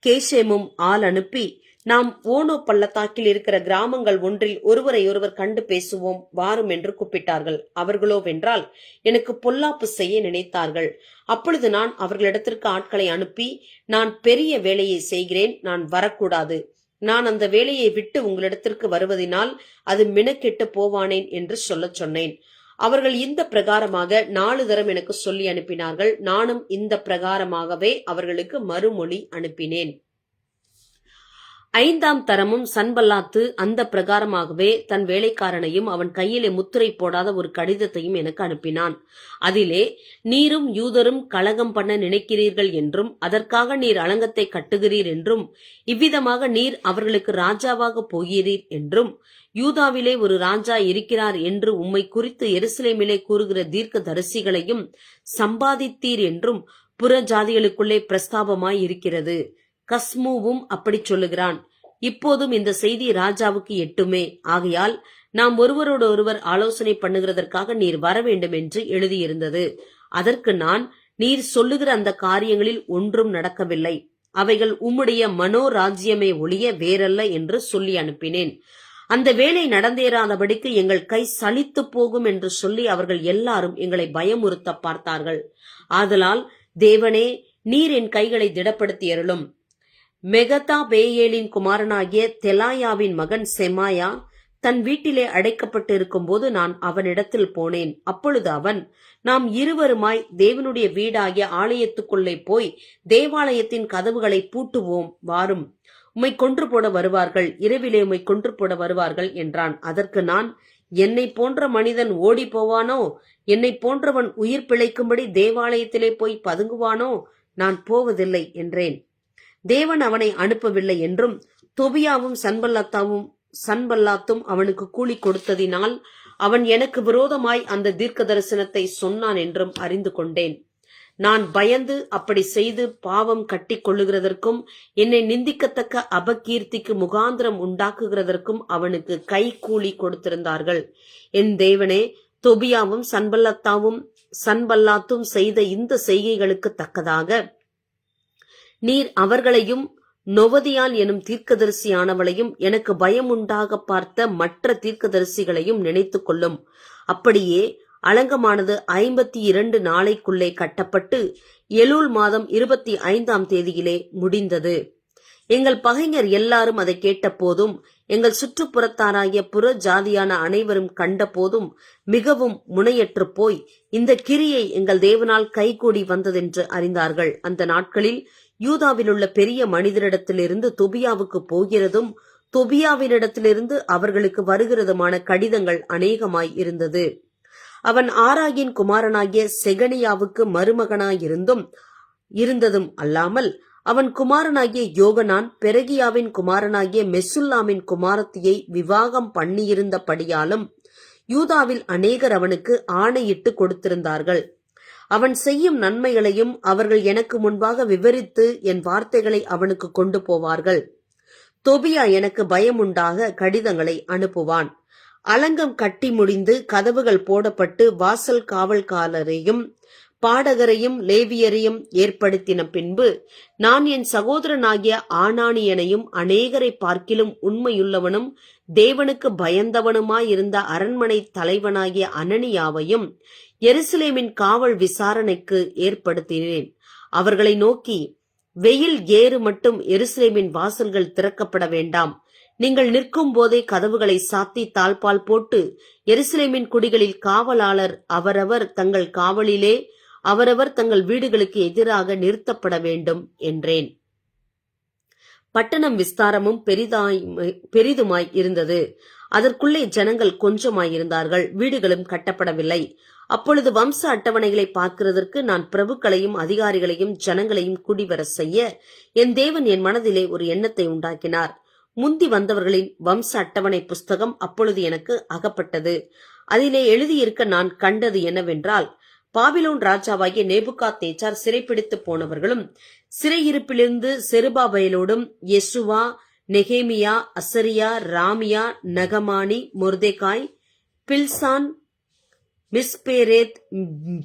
கேஷேமும் ஆள் அனுப்பி, நாம் ஓனோ பள்ளத்தாக்கில் இருக்கிற கிராமங்கள் ஒன்றில் ஒருவரை ஒருவர் கண்டு பேசுவோம் வாரும் என்று கூப்பிட்டார்கள். அவர்களோ வென்றால் எனக்கு பொல்லாப்பு செய்ய நினைத்தார்கள். அப்பொழுது நான் அவர்களிடத்திற்கு ஆட்களை அனுப்பி, நான் பெரிய வேலையை செய்கிறேன், நான் வரக்கூடாது. நான் அந்த வேலையை விட்டு உங்களிடத்திற்கு வருவதினால் அது மினக்கெட்டு போவானேன் என்று சொல்லச் சொன்னேன். அவர்கள் இந்த பிரகாரமாக 4 தரம் எனக்கு சொல்லி அனுப்பினார்கள். நானும் இந்த பிரகாரமாகவே அவர்களுக்கு மறுமொழி அனுப்பினேன். 5ஆம் தரமும் சன்பல்லாத்து அந்த பிரகாரமாகவே தன் வேலைக்காரனையும் அவன் கையிலே முத்திரை போடாத ஒரு கடிதத்தையும் எனக்கு அனுப்பினான். அதிலே, நீரும் யூதரும் கலகம் பண்ண நினைக்கிறீர்கள் என்றும் அதற்காக நீர் அலங்கத்தை கட்டுகிறீர் என்றும் இவ்விதமாக நீர் அவர்களுக்கு ராஜாவாக போகிறீர் என்றும் யூதாவிலே ஒரு ராஜா இருக்கிறார் என்று உம்மை குறித்து எருசலேமிலே கூறுகிற தீர்க்க தரிசிகளையும் சம்பாதித்தீர் என்றும் புற ஜாதிகளுக்குள்ளே பிரஸ்தாபமாய் இருக்கிறது. கஸ்மூவும் அப்படி சொல்லுகிறான். இப்போதும் இந்த செய்தி ராஜாவுக்கு எட்டுமே. ஆகையால் நாம் ஒருவரோடு ஒருவர் ஆலோசனை பண்ணுகிறதற்காக நீர் வர வேண்டும் என்று எழுதியிருந்தது. அதற்கு நான், நீர் சொல்லுகிற அந்த காரியங்களில் ஒன்றும் நடக்கவில்லை, அவைகள் உம்முடைய மனோராஜ்யமே ஒழிய வேறல்ல என்று சொல்லி அனுப்பினேன். அந்த வேலை நடந்தேறாதபடிக்கு எங்கள் கை சலித்து போகும் என்று சொல்லி அவர்கள் எல்லாரும் எங்களை பயமுறுத்த பார்த்தார்கள். ஆதலால் தேவனே, நீர் என் கைகளை திடப்படுத்தி அருளும். மெகதா பேயேலின் குமாரனாகிய தெலாயாவின் மகன் செமாயா தன் வீட்டிலே அடைக்கப்பட்டிருக்கும் போது நான் அவனிடத்தில் போனேன். அப்பொழுது அவன், நாம் இருவருமாய் தேவனுடைய வீடாகிய ஆலயத்துக்குள்ளே போய் தேவாலயத்தின் கதவுகளை பூட்டுவோம், வாரும், உம்மை கொன்று போட வருவார்கள், இரவிலே உம்மை கொன்று போட வருவார்கள் என்றான். அதற்கு நான், என்னை போன்ற மனிதன் ஓடி போவானோ? என்னை போன்றவன் உயிர் பிழைக்கும்படி தேவாலயத்திலே போய் பதுங்குவானோ? நான் போவதில்லை என்றேன். தேவன் அவனை அனுப்பவில்லை என்றும் தொபியாவும் சன்பல்லாத்தும் அவனுக்கு கூலி கொடுத்ததினால் அவன் எனக்கு விரோதமாய் அந்த தீர்க்க தரிசனத்தை சொன்னான் என்றும் அறிந்து கொண்டேன். நான் பயந்து அப்படி செய்து பாவம் கட்டி கொள்ளுகிறதற்கும் என்னை நிந்திக்கத்தக்க அபகீர்த்திக்கு முகாந்திரம் உண்டாக்குகிறதற்கும் அவனுக்கு கை கூலி கொடுத்திருந்தார்கள். என் தேவனே, தொபியாவும் சன்பல்லாத்தும் செய்த இந்த செய்கைகளுக்கு தக்கதாக நீர் அவர்களையும் நொவதியால் எனும் தீர்க்கதரிசியானவளையும் எனக்கு பயமுண்டாக பார்த்த மற்ற தீர்க்கதரிசிகளையும் நினைத்து கொள்ளும். அப்படியே அலங்கமானது 52 நாளைக்குள்ளே கட்டப்பட்டு எலூல் மாதம் 25ஆம் தேதியிலே முடிந்தது. எங்கள் பகைஞர் எல்லாரும் அதை கேட்ட போதும் எங்கள் சுற்றுப்புறத்தாராகிய புற ஜாதியான அனைவரும் கண்ட போதும் மிகவும் முனையற்று போய் இந்த கிரியை எங்கள் தேவனால் கைகூடி வந்ததென்று அறிந்தார்கள். அந்த நாட்களில் யூதாவிலுள்ள பெரிய மனிதரிடத்திலிருந்து தொபியாவுக்கு போகிறதும் தொபியாவினிடத்திலிருந்து அவர்களுக்கு வருகிறதுமான கடிதங்கள் அநேகமாய் இருந்தது. அவன் ஆராகின் குமாரனாகிய செகனியாவுக்கு இருந்ததும் அல்லாமல் அவன் குமாரனாகிய யோகனான் பெரகியாவின் குமாரனாகிய மெசுல்லாமின் குமாரத்தியை விவாகம் பண்ணியிருந்தபடியாலும் யூதாவில் அநேகர் அவனுக்கு ஆணையிட்டு கொடுத்திருந்தார்கள். அவன் செய்யும் நன்மைகளையும் அவர்கள் எனக்கு முன்பாக விவரித்து என் வார்த்தைகளை அவனுக்கு கொண்டு போவார்கள். தொபியா எனக்கு பயமுண்டாக கடிதங்களை அனுப்புவான். அலங்கம் கட்டி முடிந்து கதவுகள் போடப்பட்டு வாசல் காவல்காரரையும் பாடகரையும் லேவியரையும் ஏற்படுத்தின பின்பு நான் என் சகோதரனாகிய ஆனானியனையும் அநேகரை பார்க்கிலும் உண்மையுள்ளவனும் தேவனுக்கு பயந்தவனுமாயிருந்த அரண்மனை தலைவனாகிய அனனியாவையும் எருசலேமின் காவல் விசாரணைக்கு ஏற்படுத்தினேன். அவர்களை நோக்கி, வெயில் ஏறு மட்டும் எருசலேமின் வாசல்கள் திறக்கப்பட வேண்டாம். நீங்கள் நிற்கும் போதே கதவுகளை சாத்தி தாழ்பால் போட்டு எருசலேமின் குடிகளில் காவலாளர் அவரவர் தங்கள் காவலிலே அவரவர் தங்கள் வீடுகளுக்கு எதிராக நிறுத்தப்பட வேண்டும் என்றேன். பட்டணம் விஸ்தாரமும் பெரிதுமாய் இருந்தது. அதற்குள்ளே ஜனங்கள் கொஞ்சமாயிருந்தார்கள். வீடுகளும் கட்டப்படவில்லை. அப்பொழுது வம்ச அட்டவணைகளை பார்க்கிறதற்கு நான் பிரபுக்களையும் அதிகாரிகளையும் ஜனங்களையும் கூடிவர செய்ய என் தேவன் என் மனதிலே ஒரு எண்ணத்தை உண்டாக்கினார். முந்தி வந்தவர்களின் வம்ச அட்டவணை புஸ்தகம் அப்பொழுது எனக்கு அகப்பட்டது. அதிலே எழுதியிருக்க நான் கண்டது என்னவென்றால், பாபிலோன் ராஜாவாகிய நேபுகாத்நேச்சார் சிறைப்பிடித்து போனவர்களும் சிறையிருப்பிலிருந்து செருபாபேலோடும் யெசுவா, நெகேமியா, அசரியா, ராமியா, நகமானி, மொர்தெகாய், பில்சான், மிஸ்பேரேத்,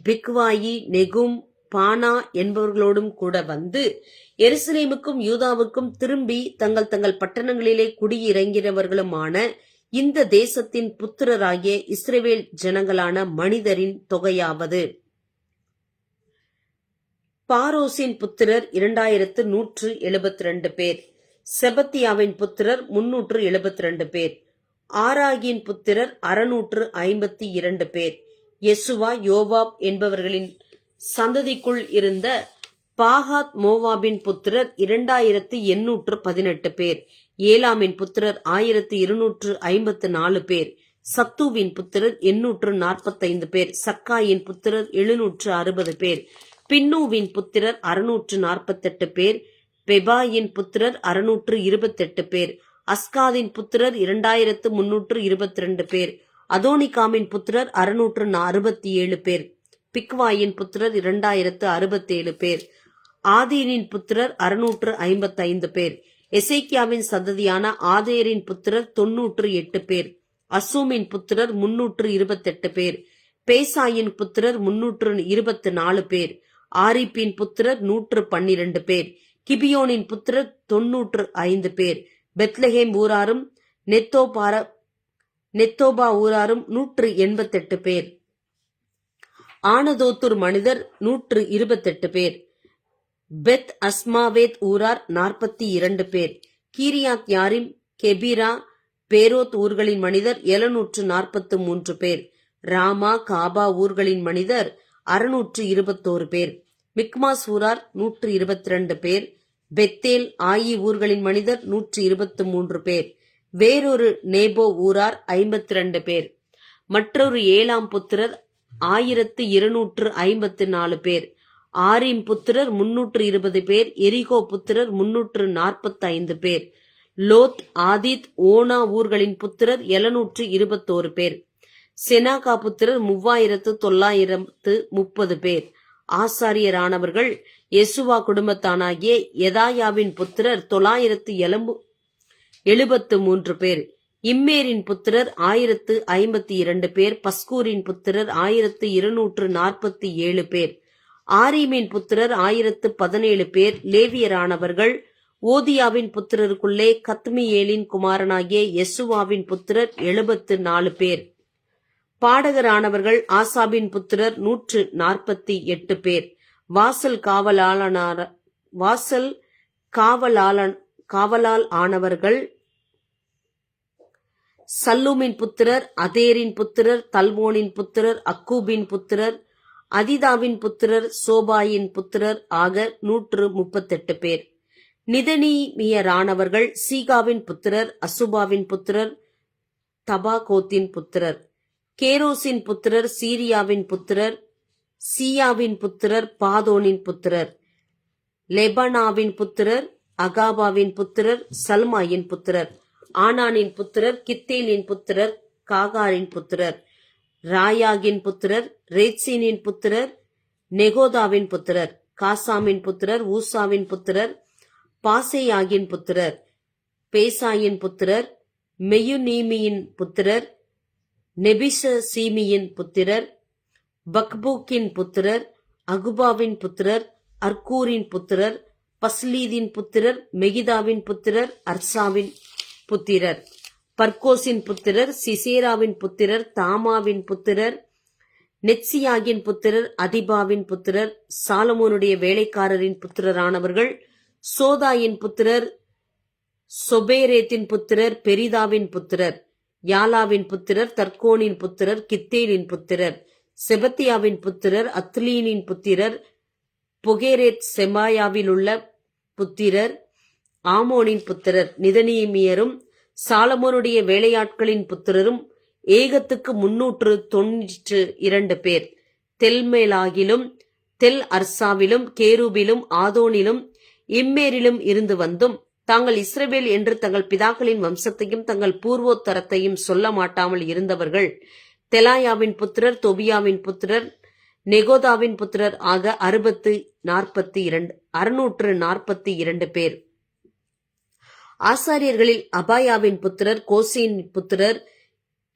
பிக்வாயி, நெகும், பானா என்பவர்களோடும் கூட வந்து எருசலேமுக்கும் யூதாவுக்கும் திரும்பி தங்கள் தங்கள் பட்டணங்களிலே குடியிறங்கினவர்களுமான இந்த தேசத்தின் புத்திரராகிய இஸ்ரவேல் ஜனங்களான மனிதரின் தொகையாவது. பாரோசின் புத்திரர் 2172 பேர். செபத்தியாவின் புத்திரர் 372 பேர். ஆராகின் புத்திரர் 652 பேர். யெசுவா, யோவாப் என்பவர்களின் சந்ததிக்குள் இருந்த பாகாத் மோவாபின் புத்திரர் 2818 பேர். ஏலாமின் புத்திரர் 1254 பேர். சத்துவின் புத்திரர் 845 பேர். சக்காயின் புத்திரர் 760 பேர். பின்னூவின் புத்திரர் 648 பேர். பெபாயின் புத்திரர் 628 பேர். அஸ்காதின் புத்திரர் 2322 பேர். அதோனிகாமின் புத்திரர் 667 பேர். பிக்வாயின் புத்திரர் 2067 பேர். ஆதீனின் புத்திரர் 655 பேர். எசேக்கியாவின் சந்ததியான ஆதேரின் புத்திரர் 98 பேர். அசூமின் புத்திரர் 328 பேர். பேசாயின் புத்திரர் 324 பேர். ஆரிப்பின் புத்திரர் 112 பேர். கிபியோனின் புத்திரர் 95 பேர். பெத்லஹேம் ஊராரும் நெத்தோபா ஊராரும் 188 பேர். ஆனதோத்தூர் மனிதர் 128 பேர். பெத் அஸ்மாவேத் ஊரார் 42 பேர். கீரியாத் யாரிம், கெபிரா, பேரோத் ஊர்களின் மனிதர் 743 பேர். ராமா, காபா ஊர்களின் மனிதர் 621 பேர். மிக்மாஸ் ஊரார் 122 பேர். பெத்தேல், ஆயி ஊர்களின் மனிதர் 123 பேர். வேறொரு நேபோ ஊரார் 52 பேர். மற்றொரு ஏலாம் புத்திரர் 1254 பேர். ஆரிம் புத்திரர் 320 பேர். எரிகோ புத்திரர் 345 பேர். லோத், ஆதித், ஓனா ஊர்களின் புத்திரர் 721 பேர். செனாகா புத்திரர் 3930 பேர். ஆசாரியரானவர்கள் யெசுவா குடும்பத்தானாகிய யெதாயாவின் புத்திரர் 973 பேர். இம்மேரின் புத்திரர் 1052 பேர். பஸ்கூரின் புத்திரர் 1247 பேர். ஆரீமின் புத்திரர் 1017 பேர். லேவியரானவர்கள் ஓதியாவின் புத்திரருக்குள்ளே கத்மியேலின் குமாரனாகிய யெசுவாவின் புத்திரர் 74 பேர். பாடகரானவர்கள் ஆசாபின் புத்திரர் 148 பேர். காவலால் ஆனவர்கள் சல்லூமின் புத்திரர், அதேரின் புத்திரர், தல்மோனின் புத்திரர், அக்கூபின் புத்திரர், அதிதாவின் புத்திரர், சோபாயின் புத்திரர் ஆக 138 பேர். நிதனீமியரானவர்கள் சீகாவின் புத்திரர், அசுபாவின் புத்திரர், தபாகோத்தின் புத்திரர். கேரோசின் புத்திரர், சீரியாவின் புத்திரர், சீயாவின் புத்திரர், பாதோனின் புத்திரர். லெபனாவின் புத்திரர், அகாபாவின் புத்திரர், சல்மாயின் புத்திரர். ஆனானின் புத்திரர், கித்தேலின் புத்திரர், காகாரின் புத்திரர். ராயாகின் புத்திரர், ரேத்சீனின் புத்திரர், நெகோதாவின் புத்திரர். காசாமின் புத்திரர், ஊசாவின் புத்திரர், பாசேயாகின் புத்திரர். பேசாயின் புத்திரர், மெயுநீமியின் புத்திரர், நெபிஷசீமியின் புத்திரர். பக்பூக்கின் புத்திரர், அகுபாவின் புத்திரர், அர்கூரின் புத்திரர், பஸ்லீதின் புத்திரர், மெகிதாவின் புத்திரர், அர்சாவின் புத்திரர். பர்கோசின் புத்திரர், சிசேராவின் புத்திரர், தாமாவின் புத்திரர், நெத்சியாகின் புத்திரர், அதிபாவின் புத்திரர். சாலமோனுடைய வேலைக்காரரின் புத்திரரானவர்கள் சோதாயின் புத்திரர், சொபேரேத்தின் புத்திரர், பெரிதாவின் புத்திரர். யாலாவின் புத்திரர், தர்கோனின் புத்திரர், கித்தேலின் புத்திரர். செபத்தியாவின் புத்திரர், அத்லீனின் புத்திரர், பொகேரேத் செமாயாவிலுள்ள புத்திரர். ஆமோனின் புத்திரர் நிதனீமியரும் சாலமோனுடைய வேலையாட்களின் புத்திரரும் ஏகத்துக்கு 392 பேர். தெல்மேலாகிலும் தெல் அர்சாவிலும் கேரூபிலும் ஆதோனிலும் இம்மேரிலும் இருந்து வந்தும் தாங்கள் இஸ்ரவேல் என்று தங்கள் பிதாக்களின் வம்சத்தையும் தங்கள் பூர்வோத்தரத்தையும் சொல்ல மாட்டாமல் இருந்தவர்கள் தெலாயாவின் புத்திரர், தொபியாவின் புத்திரர், நெகோதாவின் புத்திரர் ஆக 642 பேர். ஆசாரியர்களில் அபாயாவின் புத்திரர், கோசின் புத்திரர்,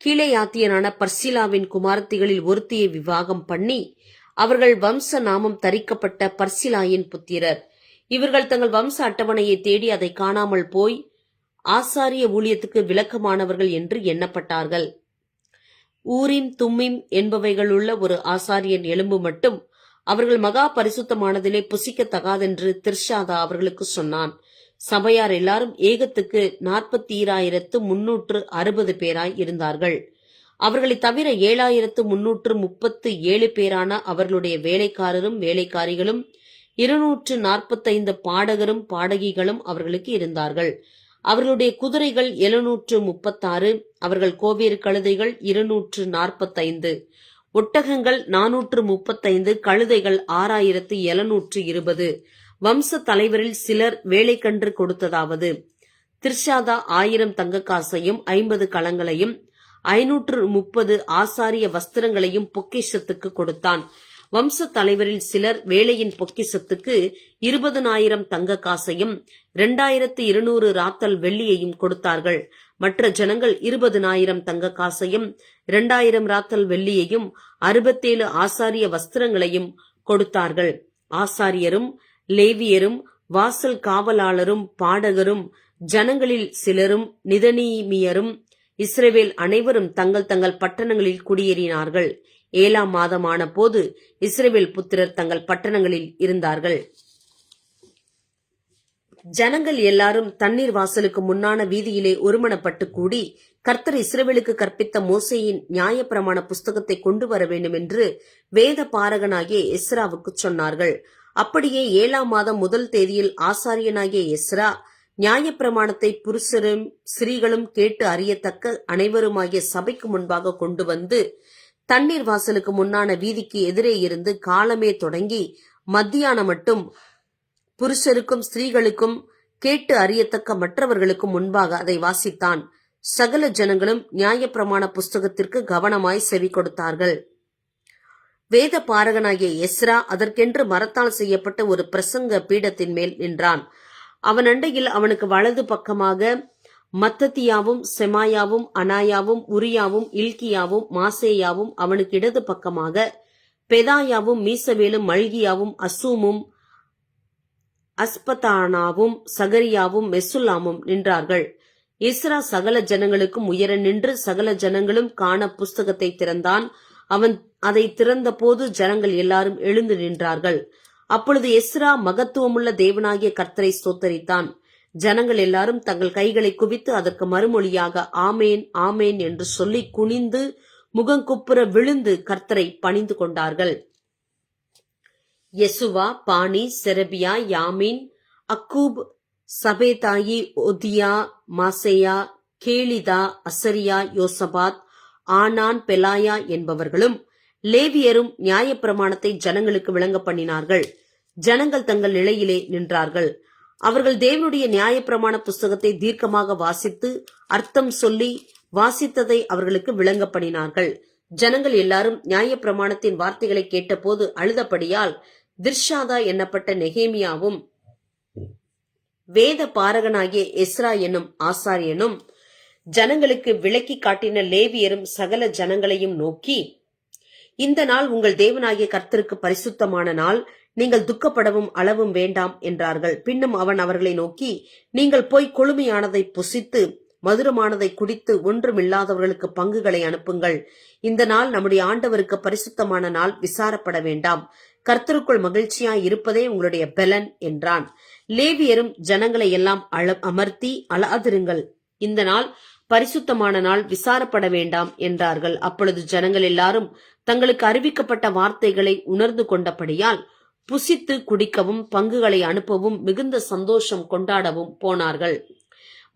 கீலேயாத்தியனான பர்சிலாவின் குமாரத்திகளில் ஒருத்தியை விவாகம் பண்ணி அவர்கள் வம்ச நாமம் தரிக்கப்பட்ட பர்சிலாயின் புத்திரர். இவர்கள் தங்கள் வம்ச அட்டவணையை தேடி அதை காணாமல் போய் ஆசாரிய ஊழியத்துக்கு விலக்கமானவர்கள் என்று எண்ணப்பட்டார்கள். ஊரிம் தும்மிம் என்பவைகளுள்ள ஒரு ஆசாரியன் எலும்பு மட்டும் அவர்கள் மகா பரிசுத்தமானதிலே புசிக்கத்தகாதென்று திர்ஷாதா அவர்களுக்கு சொன்னான். சபையார் எல்லாரும் ஏகத்துக்கு 40,360 பேராய் இருந்தார்கள். அவர்களை தவிர 7,337 பேரான அவர்களுடைய வேலைக்காரரும் வேலைக்காரிகளும் 245 பாடகரும் பாடகிகளும் அவர்களுக்கு இருந்தார்கள். அவர்களுடைய குதிரைகள் 736, அவர்கள் கோவேறு கழுதைகள் 245, ஒட்டகங்கள் 435, கழுதைகள் 6720. வம்ச தலைவரில் சிலர் வேலைக்கன்று கொடுத்ததாவது: திர்ஷாதா 1000 தங்க காசையும் 50 களங்களையும் 530 ஆசாரிய வஸ்திரங்களையும் பொக்கிஷத்துக்கு கொடுத்தான். வம்ச தலைவரில் சிலர் வேலையின் பொக்கிஷத்துக்கு 20,000 தங்க காசையும் 2200 ராத்தல் வெள்ளியையும் கொடுத்தார்கள். மற்ற ஜனங்கள் 20,000 தங்க காசையும் 2000 ராத்தல் வெள்ளியையும் 67 ஆசாரிய வஸ்திரங்களையும் கொடுத்தார்கள். ஆசாரியரும் லேவியரும் வாசல் காவலாளரும் பாடகரும் ஜனங்களில் சிலரும் நிதனீமியரும் இஸ்ரவேல் அனைவரும் தங்கள் தங்கள் பட்டணங்களில் குடியேறினார்கள். 7ஆம் மாதமான போது இஸ்ரவேல் புத்திரர் தங்கள் பட்டணங்களில் இருந்தார்கள். ஜனங்கள் எல்லாரும் தண்ணீர் வாசலுக்கு முன்னான வீதியிலே ஒருமனப்பட்டு கூடி கர்த்தர் இஸ்ரவேலுக்கு கற்பித்த மோசேயின் நியாயப்பிரமாண புஸ்தகத்தை கொண்டு வர வேண்டும் என்று வேத பாரகனாகிய எஸ்ராவுக்கு சொன்னார்கள். அப்படியே 7ஆம் மாதம் 1 தேதியில் ஆசாரியனாகிய எஸ்ரா நியாயப்பிரமாணத்தை புருஷரும் ஸ்திரீகளும் கேட்டு அறியத்தக்க அனைவருமாகிய சபைக்கு முன்பாக கொண்டு வந்து தண்ணீர் வாசலுக்கு முன்னான வீதிக்கு எதிரே இருந்து காலமே தொடங்கி மத்தியானம் மட்டும் புருஷருக்கும் ஸ்திரீகளுக்கும் கேட்டு அறியத்தக்க மற்றவர்களுக்கும் முன்பாக அதை வாசித்தான். சகல ஜனங்களும் நியாயப்பிரமாண புஸ்தகத்திற்கு கவனமாய் செவி கொடுத்தார்கள். வேத பாரகனாகிய எஸ்ரா அதற்கென்று மரத்தால் செய்யப்பட்ட ஒரு பிரசங்க பீடத்தின் மேல் நின்றான். அவன் அண்டையில் அவனுக்கு வலது பக்கமாக மத்தத்தியாவும் செமாயாவும் அனாயாவும் உரியாவும் இல்கியாவும் மாசேயாவும், அவனுக்கு இடது பக்கமாக பெதாயாவும் மீசவேலும் மல்கியாவும் அசூமும் அஸ்பதானாவும் சகரியாவும் மெசுல்லாமும் நின்றார்கள். எஸ்ரா சகல ஜனங்களுக்கும் உயர நின்று சகல ஜனங்களும் காண புஸ்தகத்தை திறந்தான். அவன் அதை திறந்த போது ஜனங்கள் எல்லாரும் எழுந்து நின்றார்கள். அப்பொழுது எஸ்ரா மகத்துவமுள்ள தேவனாகிய கர்த்தரை ஸ்தோத்தரித்தான். ஜனங்கள் எல்லாரும் தங்கள் கைகளை குவித்து அதற்கு மறுமொழியாக ஆமேன் ஆமேன் என்று சொல்லி குனிந்து முகங்குப்புற விழுந்து கர்த்தரை பணிந்து கொண்டார்கள். யெசுவா, பானி, செரபியா, யாமின், அக்கூப், சபேதாயி, ஒதியா, மாசேயா, கேலிதா, அசரியா, யோசபாத், ஆனான், பெலாயா என்பவர்களும் லேவியரும் நியாயப்பிரமாணத்தை ஜனங்களுக்கு விளங்க பண்ணினார்கள். ஜனங்கள் தங்கள் நிலையிலே நின்றார்கள். அவர்கள் தேவனுடைய நியாயப்பிரமாண புஸ்தகத்தை தீர்க்கமாக வாசித்து அர்த்தம் சொல்லி வாசித்ததை அவர்களுக்கு விளங்க பண்ணினார்கள். ஜனங்கள் எல்லாரும் நியாயப்பிரமாணத்தின் வார்த்தைகளை கேட்டபோது அழுதபடியால் திர்ஷாதா என்னப்பட்ட நெகேமியாவும் வேத பாரகனாகிய எஸ்ரா என்னும் ஆசாரியனும் ஜனங்களுக்கு விளக்கி காட்டின லேவியரும் சகல ஜனங்களையும் நோக்கி, இந்த நாள் உங்கள் தேவனாகிய கர்த்தருக்கு பரிசுத்தமான நாள், நீங்கள் துக்கப்படவும் அளவும் வேண்டாம் என்றார்கள். பின்னும் அவன் அவர்களை நோக்கி, நீங்கள் போய் கொழுமையானதை புசித்து மதுரமானதை குடித்து ஒன்றுமில்லாதவர்களுக்கு பங்குகளை அனுப்புங்கள். இந்த நாள் நம்முடைய ஆண்டவருக்கு பரிசுத்தமான நாள், விசாரப்பட வேண்டாம். கர்த்தருக்குள் மகிழ்ச்சியாய் இருப்பதே உங்களுடைய பலன் என்றான். லேவியரும் ஜனங்களை எல்லாம் அமர்த்தி, அழாதிருங்கள், இந்த நாள் பரிசுத்தமான நாள், விசாரப்பட வேண்டாம் என்றார்கள். அப்பொழுது ஜனங்கள் எல்லாரும் தங்களுக்கு அறிவிக்கப்பட்ட வார்த்தைகளை உணர்ந்து கொண்டபடியால் புசித்து குடிக்கவும் பங்குகளை அனுப்பவும் மிகுந்த சந்தோஷம் கொண்டாடவும் போனார்கள்.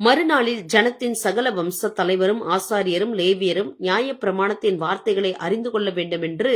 மறுநாளில் ஜனத்தின் சகல வம்ச தலைவரும் ஆசாரியரும் லேவியரும் நியாயப்பிரமாணத்தின் வார்த்தைகளை அறிந்து கொள்ள வேண்டும் என்று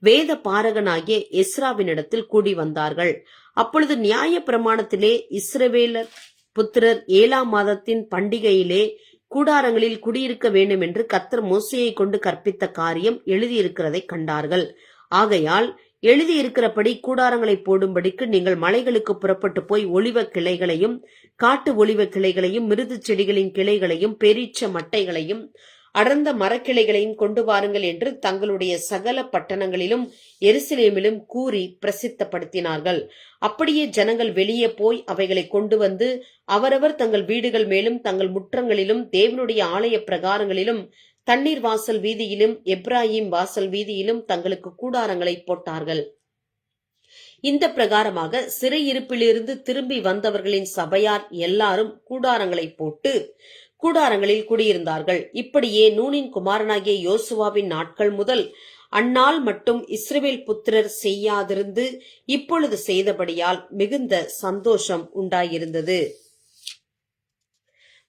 வேத பாரகனாகிய எஸ்ராவினிடத்தில் கூடி வந்தார்கள். அப்பொழுது நியாயப்பிரமாணத்திலே இஸ்ரவேலர் புத்திரர் 7ஆம் மாதத்தின் பண்டிகையிலே கூடாரங்களில் குடியிருக்க வேண்டும் என்று கர்த்தர் மோசேயை கொண்டு கற்பித்த காரியம் எழுதியிருக்கிறதை கண்டார்கள். ஆகையால் எழுதியிருக்கிறபடி கூடாரங்களை போடும்படிக்கு நீங்கள் மலைகளுக்கு புறப்பட்டு போய் ஒலிவ கிளைகளையும் காட்டு ஒலிவ கிளைகளையும் மிருது செடிகளின் கிளைகளையும் பெரிச்ச மட்டைகளையும் அடர்ந்த மரக்கிளைகளையும் கொண்டு வாருங்கள் என்று தங்களுடைய சகல பட்டணங்களிலும் எருசலேமிலும் கூறி பிரசித்தப்படுத்தினார்கள். அப்படியே ஜனங்கள் வெளியே போய் அவைகளை கொண்டு வந்து அவரவர் தங்கள் வீடுகள் மேலும் தங்கள் முற்றங்களிலும் தேவனுடைய ஆலய பிரகாரங்களிலும் தண்ணீர் வாசல் வீதியிலும் எப்ராயிம் வாசல் வீதியிலும் தங்களுக்கு கூடாரங்களை போட்டார்கள். இந்த பிரகாரமாக சிறையிருப்பிலிருந்து திரும்பி வந்தவர்களின் சபையார் எல்லாரும் கூடாரங்களை போட்டு கூடாரங்களில் குடியிருந்தார்கள். இப்படியே நூனின் குமாரனாகிய யோசுவாவின் நாட்கள் முதல் அந்நாள் மட்டும் இஸ்ரவேல் புத்திரர் செய்யாதிருந்து இப்பொழுது செய்தபடியால் மிகுந்த சந்தோஷம் உண்டாயிருந்தது.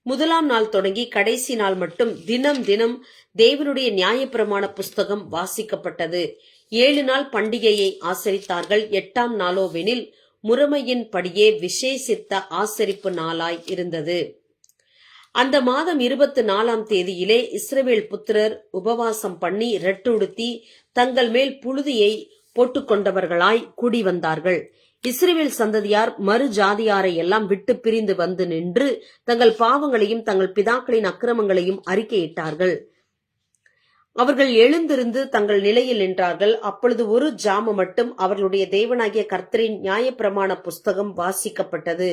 முதலாம் நாள் தொடங்கி கடைசி நாள் மட்டும் தினம் தினம் தேவனுடைய நியாயப்பிரமாண புஸ்தகம் வாசிக்கப்பட்டது. 7 நாள் பண்டிகையை ஆசரித்தார்கள். 8ஆம் நாளோவெனில் முறைமையின்படியே விசேஷித்த ஆசரிப்பு நாளாய் இருந்தது. அந்த மாதம் 24ஆம் தேதியிலே இஸ்ரவேல் புத்திரர் உபவாசம் பண்ணி ரெட்டுடுத்தி தங்கள் மேல் புழுதியை போட்டுக்கொண்டவர்களாய் கூடி வந்தார்கள். இஸ்ரவேல் சந்ததியார் மறு ஜாதியாரை எல்லாம் விட்டு பிரிந்து வந்து நின்று தங்கள் பாவங்களையும் தங்கள் பிதாக்களின் அக்கிரமங்களையும் அறிக்கையிட்டார்கள். அவர்கள் எழுந்திருந்து தங்கள் நிலையில் நின்றார்கள். அப்பொழுது ஒரு ஜாம மட்டும் அவர்களுடைய தேவனாகிய கர்த்தரின் நியாயப்பிரமாண புஸ்தகம் வாசிக்கப்பட்டது.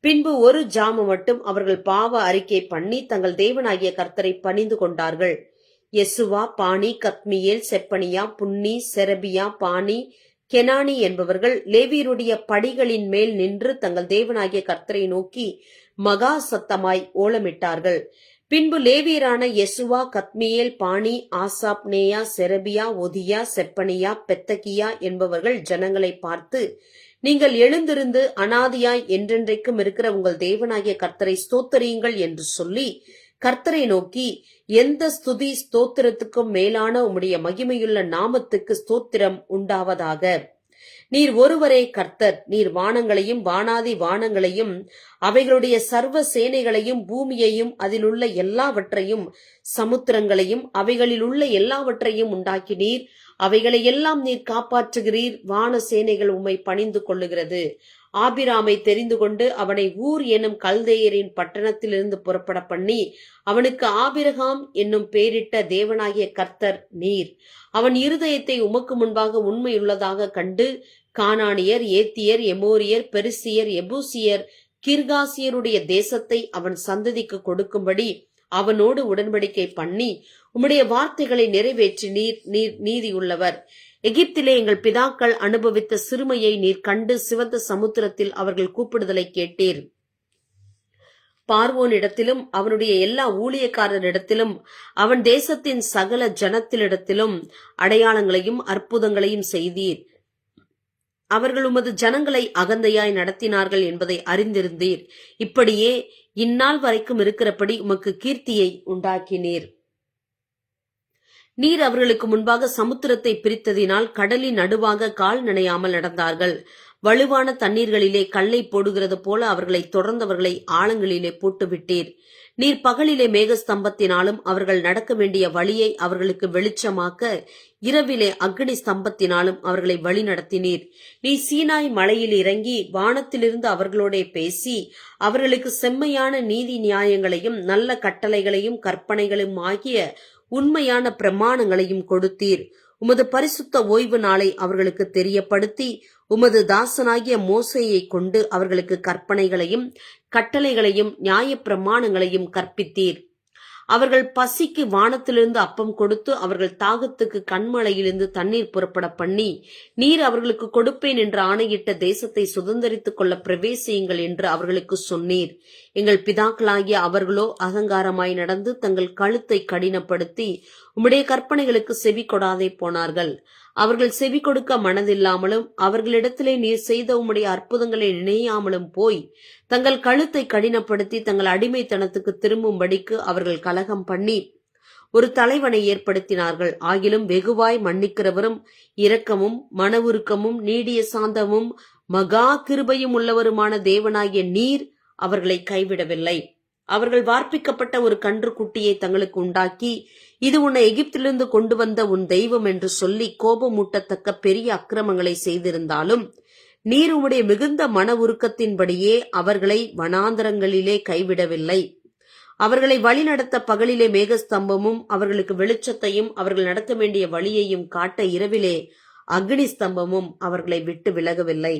பின்பு ஒரு ஜாம மட்டும் அவர்கள் பாவ அறிக்கை பண்ணி தங்கள் தேவனாகிய கர்த்தரை பணிந்து கொண்டார்கள். யெசுவா, பானி, கத்மியேல், செப்பனியா, புன்னி, செரபியா, பானி, கெனானி என்பவர்கள் லேவியருடைய படிகளின் மேல் நின்று தங்கள் தேவனாகிய கர்த்தரை நோக்கி மகா சத்தமாய் ஓலமிட்டார்கள். பின்பு லேவியரான யெசுவா, கத்மியேல், பானி, ஆசாப், நேயா, செரபியா, ஒதியா, செப்பனியா, பெத்தகியா என்பவர்கள் ஜனங்களை பார்த்து, நீங்கள் எழுந்திருந்து அனாதியாய் என்றென்றைக்கும் இருக்கிற உங்கள் தேவனாகிய கர்த்தரை ஸ்தோத்தரியுங்கள் என்று சொல்லி கர்த்தரை நோக்கி, எந்த ஸ்துதி ஸ்தோத்திரத்துக்கும் மேலான உம்முடைய மகிமையுள்ள நாமத்துக்கு ஸ்தோத்திரம் உண்டாவதாக. நீர் ஒருவரே கர்த்தர். நீர் வானங்களையும் வானாதி வானங்களையும் அவைகளுடைய சர்வ சேனைகளையும் பூமியையும் அதிலுள்ள எல்லாவற்றையும் சமுத்திரங்களையும் அவைகளில் உள்ள எல்லாவற்றையும் உண்டாக்கினீர். அவைகளை எல்லாம் நீர் காப்பாற்றுகிறீர். வான சேனைகள் உம்மை பணிந்து கொள்ளுகிறது. ஆபிராமை தெரிந்து கொண்டு அவனை ஊர் என்னும் கல்தேயரின் பட்டணத்திலிருந்து புறப்பட பண்ணி அவனுக்கு ஆபிரகாம் என்னும் பெயரிட்ட தேவனாகிய கர்த்தர் நீர். அவன் இருதயத்தை உமக்கு முன்பாக உண்மையுள்ளதாக கண்டு கானானியர், ஏத்தியர், எமோரியர், பெரிசியர், எபூசியர், கிர்காசியருடைய தேசத்தை அவன் சந்ததிக்கு கொடுக்கும்படி அவனோடு உடன்படிக்கை பண்ணி உம்முடைய வார்த்தைகளை நிறைவேற்றி நீர் நீதியுள்ளவர். எகிப்திலே எங்கள் பிதாக்கள் அனுபவித்த சிறுமையை நீர் கண்டு சிவந்த சமுத்திரத்தில் அவர்கள் கூப்பிடுதலை கேட்டீர். பார்வோனிடத்திலும் அவனுடைய எல்லா ஊழியக்காரரிடத்திலும் அவன் தேசத்தின் சகல ஜனத்திலிடத்திலும் அடையாளங்களையும் அற்புதங்களையும் செய்தீர். அவர்கள் உமது ஜனங்களை அகந்தையாய் நடத்தினார்கள் என்பதை அறிந்திருந்தீர். இப்படியே இந்நாள் வரைக்கும் இருக்கிறபடி உமக்கு கீர்த்தியை உண்டாக்கினீர். நீர் அவர்களுக்கு முன்பாக சமுத்திரத்தை பிரித்ததினால் கடலின் நடுவாக கால் நனையாமல் நடந்தார்கள். வலுவான தண்ணீர்களிலே கல்லை போடுகிறது போல அவர்களை தொடர்ந்தவர்களை ஆழங்களிலே போட்டுவிட்டீர். நீர் பகலிலே மேகஸ்தம்பத்தினாலும் அவர்கள் நடக்க வேண்டிய வழியை அவர்களுக்கு வெளிச்சமாக்க இரவிலே அக்னி ஸ்தம்பத்தினாலும் அவர்களை வழி நடத்தினீர். நீ சீனாய் மலையில் இறங்கி வானத்திலிருந்து அவர்களோட பேசி அவர்களுக்கு செம்மையான நீதி நியாயங்களையும் நல்ல கட்டளைகளையும் கற்பனைகளும் ஆகிய உண்மையான பிரமாணங்களையும் கொடுத்தீர். உமது பரிசுத்த ஓய்வு நாளை அவர்களுக்கு தெரியப்படுத்தி உமது தாசனாகிய மோசேயை கொண்டு அவர்களுக்கு கற்பனைகளையும் கட்டளைகளையும் நியாய பிரமாணங்களையும் கற்பித்தீர். அவர்கள் பசிக்கு வானத்திலிருந்து அப்பம் கொடுத்து அவர்கள் தாகத்துக்கு கண்மலையிலிருந்து தண்ணீர் புறப்பட பண்ணி நீர் அவர்களுக்கு கொடுப்பேன் என்று ஆணையிட்ட தேசத்தை சுதந்தரித்துக் கொள்ள பிரவேசியுங்கள் என்று அவர்களுக்கு சொன்னீர். எங்கள் பிதாக்களாகிய அவர்களோ அகங்காரமாய் நடந்து தங்கள் கழுத்தை கடினப்படுத்தி உம்முடைய கற்பனைகளுக்கு செவி கொடாதே போனார்கள். அவர்கள் செவி கொடுக்க மனதில்லாமலும் அவர்களிடத்திலே நீர் செய்த உம்முடைய அற்புதங்களை நினையாமலும் போய் தங்கள் கழுத்தை கடினப்படுத்தி தங்கள் அடிமைத்தனத்துக்கு திரும்பும்படிக்கு அவர்கள் கலகம் பண்ணி ஒரு தலைவனை ஏற்படுத்தினார்கள். ஆகிலும் வெகுவாய் மன்னிக்கிறவரும் இரக்கமும் மனவுருக்கமும் நீடிய சாந்தமும் மகா கிருபையும் உள்ளவருமான தேவனாகிய நீர் அவர்களை கைவிடவில்லை. அவர்கள் வார்ப்பிக்கப்பட்ட ஒரு கன்று குட்டியை தங்களுக்கு உண்டாக்கி இது உன்னை எகிப்திலிருந்து கொண்டு வந்த உன் தெய்வம் என்று சொல்லி கோபமூட்டத்தக்க பெரிய அக்கிரமங்களை செய்திருந்தாலும் நீர் உம்முடைய மிகுந்த மன உருக்கத்தின்படியே அவர்களை வனாந்தரங்களிலே கைவிடவில்லை. அவர்களை வழிநடத்த பகலிலே மேகஸ்தம்பமும் அவர்களுக்கு வெளிச்சத்தையும் அவர்கள் நடக்க வேண்டிய வழியையும் காட்ட இரவிலே அக்னி ஸ்தம்பமும் அவர்களை விட்டு விலகவில்லை.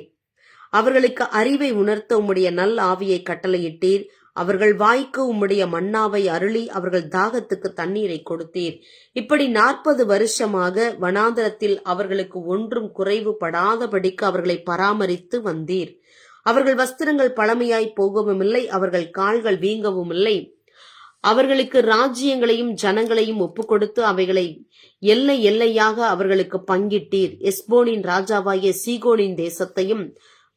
அவர்களுக்கு அறிவை உணர்த்த உம்முடைய நல் ஆவியை கட்டளையிட்டீர். அவர்கள் வாய்க்கு உம்முடைய மன்னாவை அருளி அவர்கள் தாகத்துக்கு தண்ணீரை கொடுத்தீர். இப்படி 40 வருஷமாக வனாந்தரத்தில் அவர்களுக்கு ஒன்றும் குறைவுபடாதபடிக்கு அவர்களை பராமரித்து வந்தீர். அவர்கள் வஸ்திரங்கள் பழமையாய் போகவும் இல்லை, அவர்கள் கால்கள் வீங்கவும் இல்லை. அவர்களுக்கு ராஜ்யங்களையும் ஜனங்களையும் ஒப்புக்கொடுத்து அவைகளை எல்லை எல்லையாக அவர்களுக்கு பங்கிட்டீர். எஸ்போனின் ராஜாவாகிய சீகோனின் தேசத்தையும்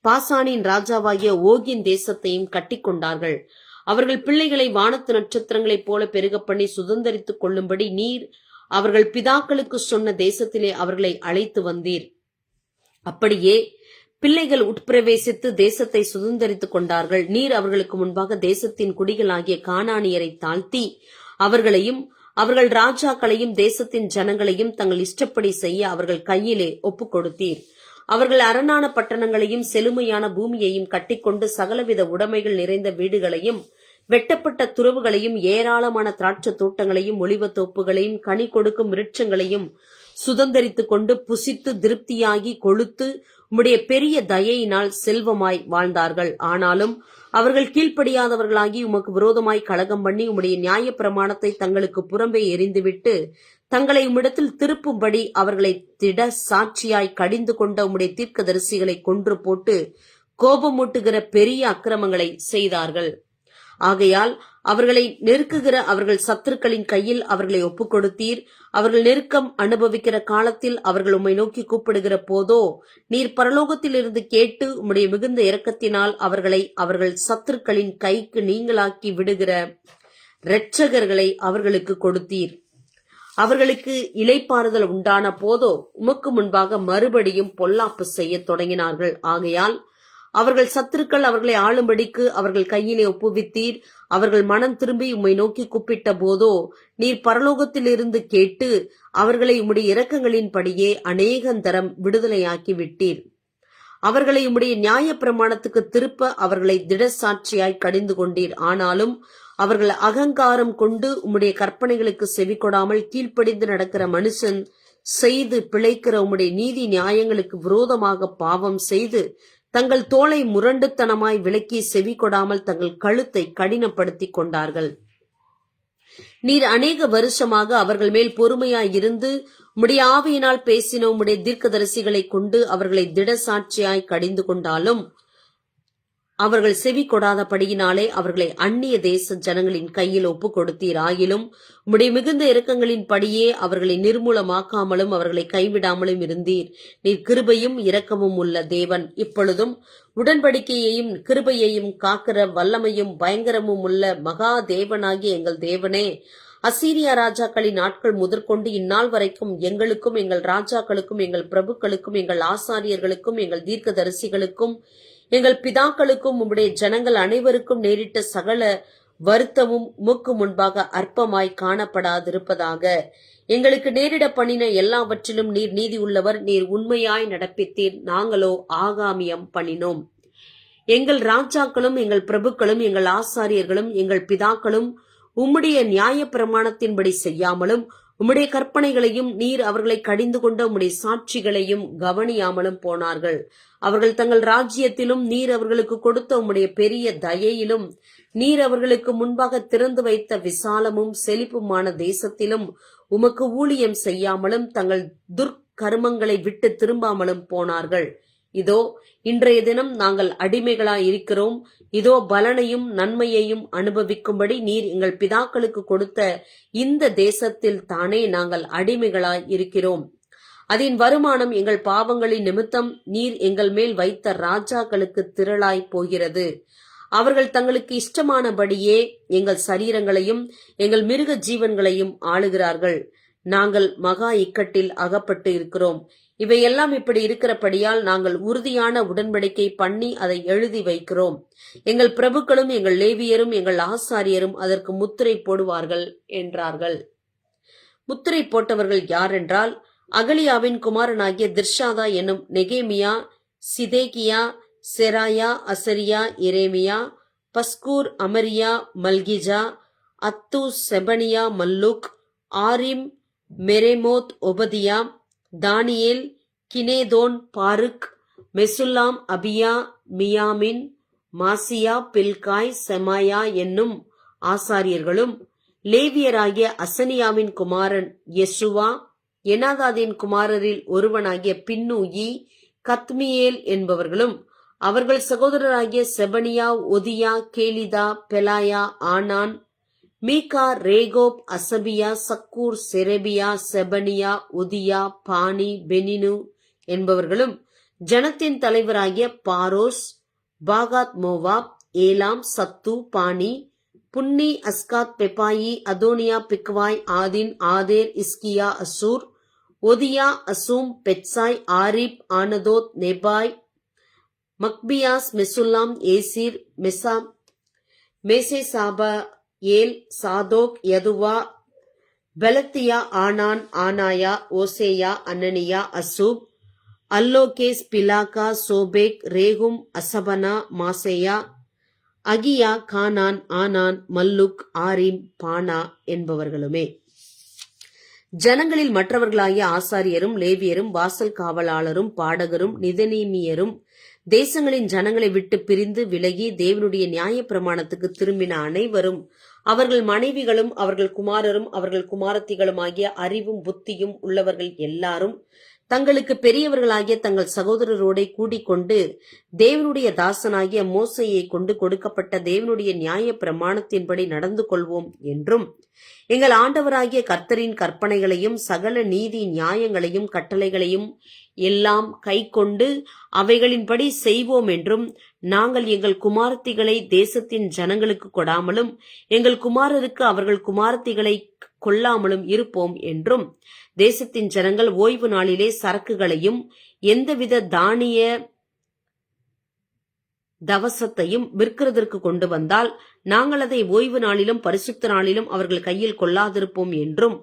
பாசானின் ராஜாவாகிய ஓகின் தேசத்தையும் கட்டிக்கொண்டார்கள். அவர்கள் பிள்ளைகளை வானத்து நட்சத்திரங்களைப் போல பெருக பண்ணி சுதந்தரித்துக் கொள்ளும்படி நீர் அவர்கள் பிதாக்களுக்கு சொன்ன தேசத்திலே அவர்களை அழைத்து வந்தீர். அப்படியே பிள்ளைகள் உட்பிரவேசித்து தேசத்தை சுதந்தரித்துக் கொண்டார்கள். நீர் அவர்களுக்கு முன்பாக தேசத்தின் குடிகளாகிய கானானியரை தாழ்த்தி அவர்களையும் அவர்கள் ராஜாக்களையும் தேசத்தின் ஜனங்களையும் தங்கள் இஷ்டப்படி செய்ய அவர்கள் கையிலே ஒப்புக் கொடுத்தீர். அவர்கள் அரணான பட்டணங்களையும் செழுமையான பூமியையும் கட்டிக்கொண்டு சகலவித உடைமைகள் நிறைந்த வீடுகளையும் வெட்டப்பட்ட துறவுகளையும் ஏராளமான திராட்சை தோட்டங்களையும் ஒலிவத் தோப்புகளையும் கனி கொடுக்கும் விருட்சங்களையும் சுதந்தரித்துக் கொண்டு புசித்து திருப்தியாகி கொழுத்து உம்முடைய பெரிய தயையினால் செல்வமாய் வாழ்ந்தார்கள். ஆனாலும் அவர்கள் கீழ்ப்படியாதவர்களாகி உமக்கு விரோதமாய் கலகம் பண்ணி உம்முடைய நியாய பிரமாணத்தை தங்களுக்கு புறம்பே எறிந்துவிட்டு தங்களை உம்மிடத்தில் திருப்பும்படி அவர்களை திட சாட்சியாய் கடிந்து கொண்ட உம்முடைய தீர்க்கதரிசிகளை கொன்று போட்டு கோபமூட்டுகிற பெரிய அக்கிரமங்களை செய்தார்கள். ஆகையால் அவர்களை நெருக்குகிற அவர்கள் சத்துருக்களின் கையில் அவர்களை ஒப்புக் கொடுத்தீர். அவர்கள் நெருக்கம் அனுபவிக்கிற காலத்தில் அவர்கள் உம்மை நோக்கி கூப்பிடுகிற போதோ நீர் பரலோகத்திலிருந்து கேட்டு உம்முடைய மிகுந்த இரக்கத்தினால் அவர்களை அவர்கள் சத்துருக்களின் கைக்கு நீங்களாக்கி விடுகிற இரட்சகர்களை அவர்களுக்கு கொடுத்தீர். அவர்களுக்கு இளைப்பாறுதல் உண்டான போதோ உமக்கு முன்பாக மறுபடியும் பொல்லாப்பு செய்ய தொடங்கினார்கள். ஆகையால் அவர்கள் சத்துருக்கள் அவர்களை ஆளும்படிக்கு அவர்கள் கையிலே ஒப்புவித்தீர். அவர்கள் மனம் திரும்பி உம்மை நோக்கி கூப்பிட்ட போதோ நீர் பரலோகத்திலிருந்து கேட்டு அவர்களை உம்முடைய இரக்கங்களின்படியே அநேகந்தரம் விடுதலையாக்கி விட்டீர். அவர்களை உம்முடைய நியாய பிரமாணத்துக்கு திருப்ப அவர்களை திடசாட்சியாய் கடிந்து கொண்டீர். ஆனாலும் அவர்கள் அகங்காரம் கொண்டு உம்முடைய கற்பனைகளுக்கு செவி கொடாமல் கீழ்ப்படிந்து நடக்கிற மனுஷன் செய்து பிழைக்கிற உம்முடைய நீதி நியாயங்களுக்கு விரோதமாக பாவம் செய்து தங்கள் தோளை முரண்டுத்தனமாய் விலக்கி செவி கொடாமல் தங்கள் கழுத்தை கடினப்படுத்திக் கொண்டார்கள். நீர் அநேக வருஷமாக அவர்கள் மேல் பொறுமையாய் இருந்து உம்முடைய ஆவியினால் பேசின உம்முடைய தீர்க்கதரிசிகளை கொண்டு அவர்களை திடசாட்சியாய் கடிந்து கொண்டாலும் அவர்கள் செவி கொடாதபடியினாலே அவர்களை அந்நிய தேச ஜனங்களின் கையில் ஒப்புக் கொடுத்தீர். ஆகிலும் உம்முடைய மிகுந்த இரக்கங்களின் படியே அவர்களை நிர்மூலமாக்காமலும் அவர்களை கைவிடாமலும் இருந்தீர். நீர் கிருபையும் இரக்கமும் உள்ள தேவன். இப்பொழுதும் உடன்படிக்கையையும் கிருபையையும் காக்கிற வல்லமையும் பயங்கரமும் உள்ள மகா தேவனாகிய எங்கள் தேவனே, அசீரியா ராஜாக்களின் நாட்கள் முதற்கொண்டு இந்நாள் வரைக்கும் எங்களுக்கும் எங்கள் ராஜாக்களுக்கும் எங்கள் பிரபுக்களுக்கும் எங்கள் ஆசாரியர்களுக்கும் எங்கள் தீர்க்கதரிசிகளுக்கும் எங்கள் பிதாக்களுக்கும் உம்முடைய ஜனங்கள் அனைவருக்கும் நேரிட்ட சகல வருத்தமும் உமக்கு முன்பாக அற்பமாய் காணப்படாதிருப்பதாக. எங்களுக்கு நேரிட பண்ணின எல்லாவற்றிலும் நீர் நீதி உள்ளவர். நீர் உண்மையாய் நடப்பித்தீர். நாங்களோ ஆகாமியம் பண்ணினோம். எங்கள் ராஜாக்களும் எங்கள் பிரபுக்களும் எங்கள் ஆசாரியர்களும் எங்கள் பிதாக்களும் உம்முடைய நியாய பிரமாணத்தின்படி செய்யாமலும் உம்முடைய கற்பனைகளையும் நீர் அவர்களை கடிந்து கொண்ட உம்முடைய சாட்சிகளையும் கவனியாமலும் போனார்கள். அவர்கள் தங்கள் ராஜ்யத்திலும் நீர் அவர்களுக்கு கொடுத்த உம்முடைய பெரிய தயையிலும் நீர் அவர்களுக்கு முன்பாக திறந்து வைத்த விசாலமும் செழிப்புமான தேசத்திலும் உமக்கு ஊழியம் செய்யாமலும் தங்கள் துர்க்கர்மங்களை விட்டு திரும்பாமலும் போனார்கள். இதோ இன்றைய தினம் நாங்கள் அடிமைகளாய் இருக்கிறோம். இதோ பலனையும் நன்மையையும் அனுபவிக்கும்படி நீர் எங்கள் பிதாக்களுக்கு கொடுத்த இந்த தேசத்தில் தானே நாங்கள் அடிமைகளாய் இருக்கிறோம். அதன் வருமானம் எங்கள் பாவங்களின் நிமித்தம் நீர் எங்கள் மேல் வைத்த ராஜாக்களுக்கு திரளாய் போகிறது. அவர்கள் தங்களுக்கு இஷ்டமானபடியே எங்கள் சரீரங்களையும் எங்கள் மிருக ஜீவன்களையும் ஆளுகிறார்கள். நாங்கள் மகா இக்கட்டில் அகப்பட்டு இருக்கிறோம். இவையெல்லாம் இப்படி இருக்கிறபடியால் நாங்கள் உறுதியான உடன்படிக்கை பண்ணி அதை எழுதி வைக்கிறோம். எங்கள் பிரபுக்களும் எங்கள் லேவியரும் எங்கள் ஆசாரியரும் அதற்கு முத்திரை போடுவார்கள் என்றார்கள். முத்திரை போட்டவர்கள் யார் என்றால், அகலியாவின் குமாரனாகிய திர்ஷாதா என்னும் நெகேமியா, சிதேகியா, செராயா, அசரியா, எரேமியா, பஸ்கூர், அமரியா, மல்கிஜா, அத்து, செபனியா, மல்லூக், ஆரிம், மெரேமோத், ஒபதியா, தானியேல், கினேதோன், பாருக், மெசுல்லாம், அபியா, மியாமின், மாசியா, பில்காய், செமாயா என்னும் ஆசாரியர்களும் லேவியராகிய அசனியாவின் குமாரன் யெசுவா, எனாதாதின் குமாரரில் ஒருவனாகிய பின்னூயி, கத்மியேல் என்பவர்களும் அவர்கள் சகோதரராகிய செபனியா, ஒதியா, கேலிதா, பெலாயா, ஆனான், மீகா, ரேகோப், அசபியா, சக்கூர், செரெபியா, செபனியா, உதியா, பானி, பெனினு என்பவர்களும் ஜனத்தின் தலைவராகிய பாரோஸ், பாகாத் Moab, Elam, Zattu, Bani, Bunni, Azgad, Bebai, Adonijah, Bigvai, Adin, Ater, Hezekiah, Azzur, Hodijah, Hashum, Bezai, Hariph, Anathoth, Nebai, Magpiash, Meshullam, Hezir, Meshezabeel, Zadok, யதுவா, பெலத்தியா, ஆனான், ஆனாயா, ஓசேயா, அனனியா, அசூப், அல்லோகேஸ், பிலாகா, சோபேக், ரேகும், அசபனா, மாசேயா, அகியா, கானான், ஆனான், மல்லுக், ஆரிம், பானா என்பவர்களுமே. ஜனங்களில் மற்றவர்களாகிய ஆசாரியரும் லேவியரும் வாசல் காவலாளரும் பாடகரும் நிதனீமியரும் தேசங்களின் ஜனங்களை விட்டு பிரிந்து விலகி தேவனுடைய நியாய பிரமாணத்துக்கு திரும்பின அனைவரும் அவர்கள் மனைவிகளும் அவர்கள் குமாரரும் அவர்கள் குமாரத்திகளும் ஆகிய அறிவும் புத்தியும் உள்ளவர்கள் எல்லாரும் தங்களுக்கு பெரியவர்களாகிய தங்கள் சகோதரரோட கூடிக்கொண்டு தேவனுடைய தாசனாகிய மோசையை கொண்டு கொடுக்கப்பட்ட தேவனுடைய நியாய பிரமாணத்தின்படி நடந்து கொள்வோம் என்றும் எங்கள் ஆண்டவராகிய கர்த்தரின் கற்பனைகளையும் சகல நீதி நியாயங்களையும் கட்டளைகளையும் எல்லாம் கை கொண்டு அவைகளின்படி செய்வோம் என்றும் நாங்கள் எங்கள் குமாரத்திகளை தேசத்தின் ஜனங்களுக்கு கொடாமலும் எங்கள் குமாரருக்கு அவர்கள் குமாரத்திகளை கொள்ளாமலும் இருப்போம் என்றும் தேசத்தின் ஜனங்கள் ஓய்வு நாளிலே சரக்குகளையும் எந்தவித தானிய தவசத்தையும் விற்கிறதற்கு கொண்டு வந்தால் நாங்கள் அதை ஓய்வு நாளிலும் பரிசுத்த நாளிலும் அவர்கள் கையில் கொள்ளாதிருப்போம் என்றும்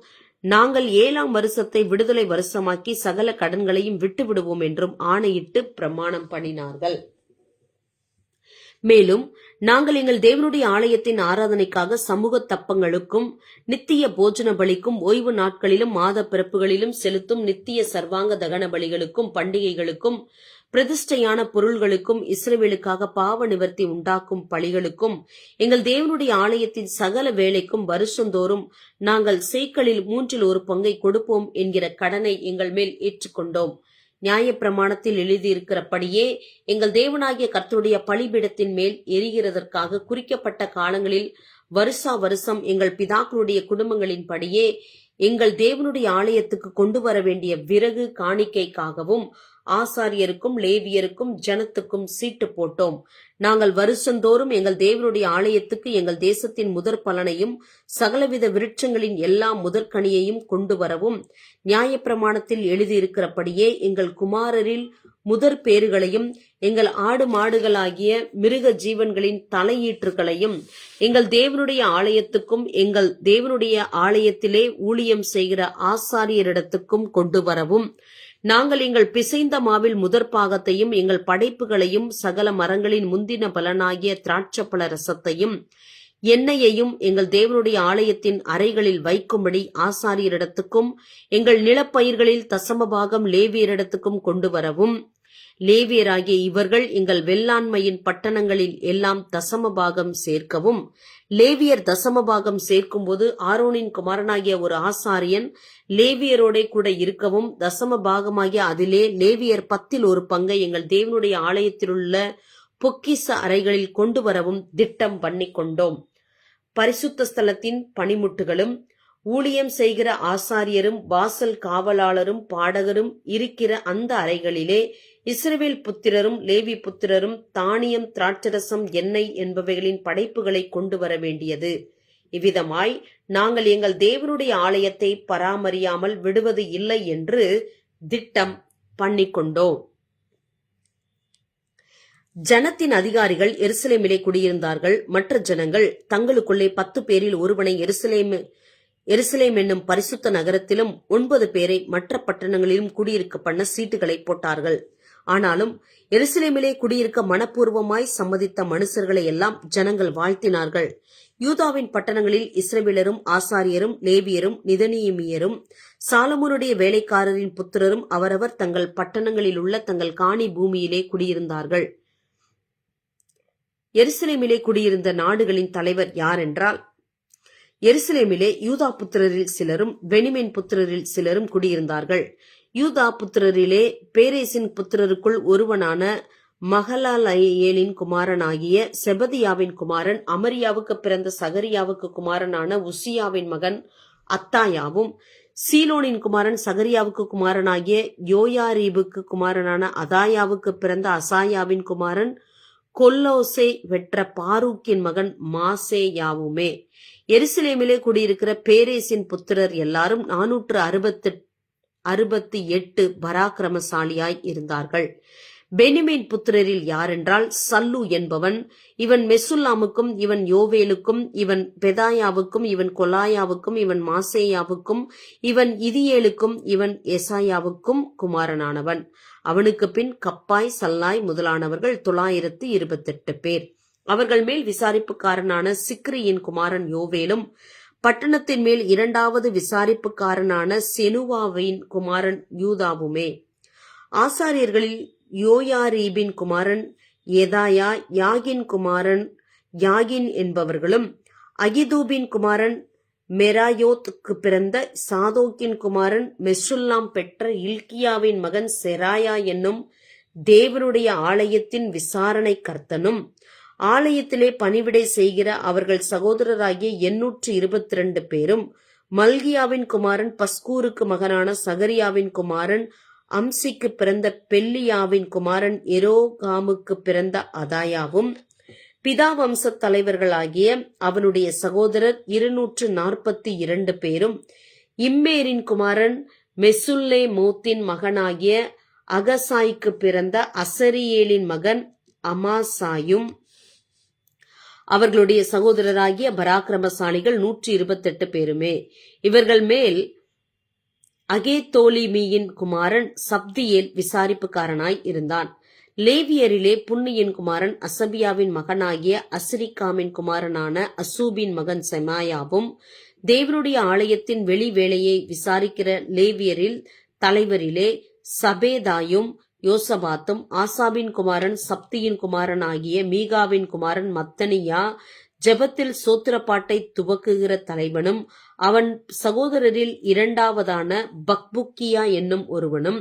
நாங்கள் 7ஆம் வருஷத்தை விடுதலை வருஷமாக்கி சகல கடன்களையும் விட்டு விடுவோம் என்றும் ஆணையிட்டு பிரமாணம் பண்ணினார்கள். மேலும் நாங்கள் எங்கள் தேவனுடைய ஆலயத்தின் ஆராதனைக்காக சமூக தப்பங்களுக்கும் நித்திய போஜன பலிக்கும் ஓய்வு நாட்களிலும் மாத பிறப்புகளிலும் செலுத்தும் நித்திய சர்வாங்க தகன பலிகளுக்கும் பண்டிகைகளுக்கும் பிரதிஷ்டையான பொருள்களுக்கும் இஸ்ரவேலுக்காக பாவ நிவர்த்தி உண்டாக்கும் பலிகளுக்கும் எங்கள் தேவனுடைய ஆலயத்தின் சகல வேலைக்கும் வருஷந்தோறும் நாங்கள் சேக்கலில் 1/3 கொடுப்போம் என்கிற கடனை எங்கள் மேல் ஏற்றுக்கொண்டோம். நியாயப்பிரமாணத்தில் எழுதியிருக்கிறபடியே எங்கள் தேவனாகிய கர்த்தருடைய பலிபீடத்தின் மேல் எரிகிறதற்காக குறிக்கப்பட்ட காலங்களில் வருஷா வருஷம் எங்கள் பிதாக்களுடைய குடும்பங்களின்படியே எங்கள் தேவனுடைய ஆலயத்துக்கு கொண்டு வர வேண்டிய விறகு காணிக்கைக்காகவும் ஆசாரியருக்கும் லேவியருக்கும் ஜனத்துக்கும் சீட்டு போட்டோம். நாங்கள் வருஷந்தோறும் எங்கள் தேவனுடைய ஆலயத்துக்கு எங்கள் தேசத்தின் முதற் பலனையும் சகலவித விருட்சங்களின் எல்லா முதற்கனியையும் கொண்டு வரவும் நியாயப்பிரமாணத்தில் எழுதியிருக்கிறபடியே எங்கள் குமாரரில் முதற் பேறுகளையும் எங்கள் ஆடு மாடுகளாகிய மிருக ஜீவன்களின் தலையீற்றுகளையும் எங்கள் தேவனுடைய ஆலயத்துக்கும் எங்கள் தேவனுடைய ஆலயத்திலே ஊழியம் செய்கிற ஆசாரியரிடத்துக்கும் கொண்டு வரவும் நாங்கள் எங்கள் பிசைந்த மாவில் முதற் பாகத்தையும் எங்கள் படைப்புகளையும் சகல மரங்களின் முந்தின பலனாகிய திராட்சப்பழ ரசத்தையும் எண்ணெயையும் எங்கள் தேவனுடைய ஆலயத்தின் அறைகளில் வைக்கும்படி ஆசாரியரிடத்துக்கும் எங்கள் நிலப்பயிர்களில் தசமபாகம் லேவியரிடத்துக்கும் கொண்டு வரவும் லேவியராகிய இவர்கள் எங்கள் வெள்ளாண்மையின் பட்டணங்களில் எல்லாம் தசமபாகம் சேர்க்கவும் லேவியர் தசமபாகம் சேர்க்கும்போது ஆரோனின் குமாரனாகிய ஒரு ஆசாரியன் லேவியரோட கூட இருக்கவும் தசமபாகமாகிய அதிலே லேவியர் 1/10 எங்கள் தேவனுடைய ஆலயத்திலுள்ள பொக்கிச அறைகளில் கொண்டு வரவும் திட்டம் பண்ணி கொண்டோம். பரிசுத்த ஸ்தலத்தின் பணிமுட்டுகளும் ஊழியம் செய்கிற ஆசாரியரும் வாசல் காவலாளரும் பாடகரும் இருக்கிற அந்த அறைகளிலே இஸ்ரவேல் புத்திரரும் லேவி புத்திரரும் தானியம் திராட்சரசம் எண்ணெய் என்பவைகளின் படைப்புகளை கொண்டு வர வேண்டியது. இவ்விதமாய் நாங்கள் எங்கள் தேவனுடைய ஆலயத்தை பராமரியாமல் விடுவது இல்லை என்று திட்டம் பண்ணிக்கொண்டோம். ஜனத்தின் அதிகாரிகள் எருசலேமிலே குடியிருந்தார்கள். மற்ற ஜனங்கள் தங்களுக்குள்ளே 10 பேரில் ஒருவனை எருசலேம் என்னும் பரிசுத்த நகரத்திலும் 9 பேரை மற்ற பட்டணங்களிலும் குடியிருக்க பண்ண சீட்டுகளை போட்டார்கள். ஆனாலும் எருசலேமிலே குடியிருக்க மனப்பூர்வமாய் சம்மதித்த மனுஷர்களை எல்லாம் ஜனங்கள் வாழ்த்தினார்கள். யூதாவின் பட்டணங்களில் இஸ்ரவேலரும் ஆசாரியரும் லேவியரும் நிதனீமியரும் சாலமோனுடைய வேலைக்காரரின் புத்திரரும் அவரவர் தங்கள் பட்டணங்களில் உள்ள தங்கள் காணி பூமியிலே குடியிருந்தார்கள். எருசலேமிலே குடியிருந்த நாடுகளின் தலைவர் யார் என்றால், எருசலேமிலே யூதா புத்திரரில் சிலரும் பெனிமின் புத்திரரில் சிலரும் குடியிருந்தார்கள். யூதா புத்திரரிலே பேரேசின் புத்திரருக்குள் ஒருவனான மகலாலயேலின் குமாரனாகிய செபதியாவின் குமாரன் அமரியாவுக்கு பிறந்த சகரியாவுக்கு குமாரனான உசியாவின் மகன் அத்தாயாவும், சீலோனின் குமாரன் சகரியாவுக்கு குமாரனாகிய யோயாரீபுக்கு குமாரனான அதாயாவுக்கு பிறந்த அசாயாவின் குமாரன் கொல்லோசை வெற்ற பாரூக்கின் மகன் மாசேயாவுமே. எருசலேமிலே குடியிருக்கிற பேரேசின் புத்திரர் எல்லாரும் 468 பராக்கிரமசாலியாய் இருந்தார்கள். பெனிமின் புத்திரரில் யாரென்றால், சல்லு என்பவன், இவன் மெசுல்லாமுக்கும், இவன் யோவேலுக்கும், இவன் பெதாயாவுக்கும், இவன் கொலாயாவுக்கும், இவன் மாசேயாவுக்கும், இவன் இதியேலுக்கும், இவன் எசாயாவுக்கும் குமாரனானவன். அவனுக்கு பின் கப்பாய், சல்லாய் முதலானவர்கள் 928 பேர். அவர்கள் மேல் விசாரிப்புக்காரனான சிக்ரியின் குமாரன் யோவேலும், பட்டணத்தின் மேல் 2வது விசாரிப்புக்காரனான செனுவாவின் குமாரன் யூதாவுமே. ஆசாரியர்களில் யோயாரீபின் குமாரன் எதாயா, யாகின் குமாரன் யாகின் என்பவர்களும், அகிதூபின் குமாரன் மெராயோத்துக்கு பிறந்த சாதோக்கின் குமாரன் மெசுல்லாம் பெற்ற இல்கியாவின் மகன் செராயா என்னும் தேவனுடைய ஆலயத்தின் விசாரணை கர்த்தனும், ஆலயத்திலே பணிவிடை செய்கிற அவர்கள் சகோதரராகிய 822 பேரும், மல்கியாவின் குமாரன் பஸ்கூருக்கு மகனான சகரியாவின் குமாரன் அம்சிக்கு பிறந்த பெல்லியாவின் குமாரன் எரோகாமுக்கு பிறந்த அதாயாவும், பிதா வம்ச தலைவர்களாகிய அவனுடைய சகோதரர் 242 பேரும், இம்மேரின் குமாரன் மெசுல்லே மோத்தின் மகனாகிய அகசாய்க்கு பிறந்த அசரியேலின் மகன் அமாசாயும், அவர்களுடைய சகோதரராகிய பராக்கிரமசாலிகள் 128 பேருமே. இவர்கள் மேல் அகேத்தோலிமியின் குமாரன் சப்தியேல் விசாரிப்புக்காரனாய் இருந்தான். லேவியரிலே புன்னியின் குமாரன் அசபியாவின் மகனாகிய அசிரிக்காமின் குமாரனான அசூபின் மகன் செமாயாவும், தேவனுடைய ஆலயத்தின் வெளி வேலையை விசாரிக்கிற லேவியரில் தலைவரிலே சபேதாயும் யோசபாத்தும், ஆசாபின் குமாரன் சப்தியின் குமாரனாகிய மீகாவின் குமாரன் மத்தனியா ஜெபத்தில் சோத்திரப்பாட்டை துவக்குகிற தலைவனும், அவன் சகோதரரில் 2வதான பக்புக்கியா என்னும் ஒருவனும்,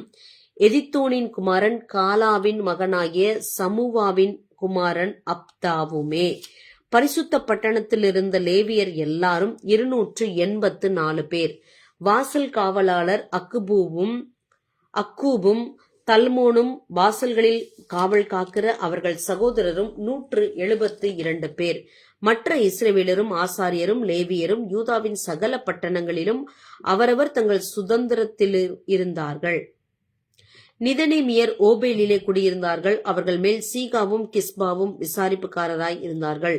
எதித்தோனின் குமாரன் காலாவின் மகனாகிய சமுவாவின் குமாரன் அப்தாவுமே. பரிசுத்த பட்டணத்தில் இருந்த லேவியர் எல்லாரும் 284 பேர். வாசல் காவலாளர் அக்கூபும் தல்மோனும், வாசல்களில் காவல் காக்கிற அவர்கள் சகோதரரும் 172 பேர். மற்ற இஸ்ரவேலரும் ஆசாரியரும் லேவியரும் யூதாவின் சகல பட்டணங்களிலும் அவரவர் தங்கள் சுதந்திரத்தில் இருந்தார்கள். நிதனேமியர் ஓபேலிலே குடியிருந்தார்கள். அவர்கள் மேல் சீகாவும் கிஸ்பாவும் விசாரிப்புக்காரராய் இருந்தார்கள்.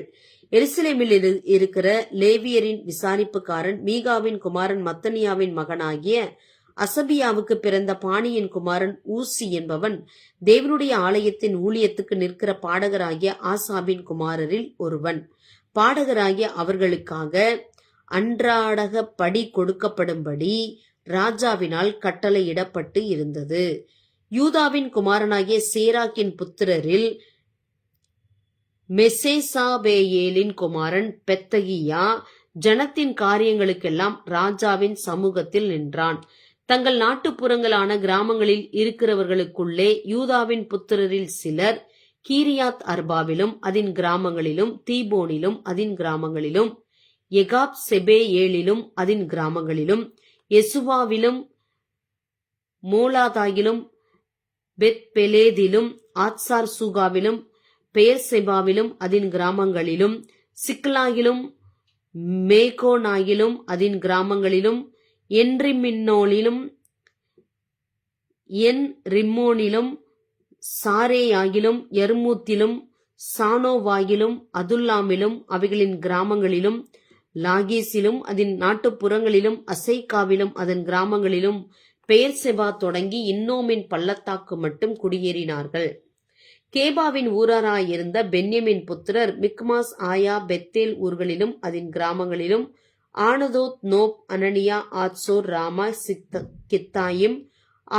எருசலேமில் இருக்கிற லேவியரின் விசாரிப்புக்காரன் மீகாவின் குமாரன் மத்தனியாவின் மகனாகிய அசபியாவுக்கு பிறந்த பாணியின் குமாரன் ஊசி என்பவன் தேவனுடைய ஆலயத்தின் ஊழியத்துக்கு நிற்கிற பாடகராகிய ஆசாபின் குமாரரில் ஒருவன். பாடகராகிய அவர்களுக்காக அன்றாடக படி கொடுக்கப்படும்படி ராஜாவினால் கட்டளையிடப்பட்டு இருந்தது. யூதாவின் குமாரனாகிய சேராக்கின் புத்திரரில் மெசேசாபேயேலின் குமாரன் பெத்தகியா ஜனத்தின் காரியங்களுக்கெல்லாம் ராஜாவின் சமூகத்தில் நின்றான். தங்கள் நாட்டுப்புறங்களான கிராமங்களில் இருக்கிறவர்களுக்குள்ளே யூதாவின் புத்திரரில் சிலர் கீரியாத் அர்பாவிலும் அதின் கிராமங்களிலும், தீபோனிலும் அதின் கிராமங்களிலும், எகாப் செபேயேலிலும் அதின் கிராமங்களிலும், எசுவாவிலும், மோலாதாயிலும், பெத்பெலேதிலும், ஆத்சார் சூகாவிலும், பெயர்செபாவிலும் அதின் கிராமங்களிலும், சிக்லாகிலும், மேகோனாயிலும் அதின் கிராமங்களிலும், என்ரிமின்னோலிலும், என் ரிம்மோனிலும், சாரேயாகிலும், யர்மூத்திலும், சானோவாயிலும், அதுல்லாமிலும் அவைகளின் கிராமங்களிலும், லாகீசிலும் அதன் நாட்டுப்புறங்களிலும், அசைக்காவிலும் அதன் கிராமங்களிலும், பெயர்செபா தொடங்கி இன்னோமின் பள்ளத்தாக்கு மட்டும் குடியேறினார்கள். கேபாவின் ஊராராயிருந்த பென்யமின் புத்திரர் மிக்மாஸ், ஆயா, பெத்தேல் ஊர்களிலும் அதன் கிராமங்களிலும், ஆனதோத், நோப், அனனியா, ஆத்சோர், ராமா, கித்தாயிம்,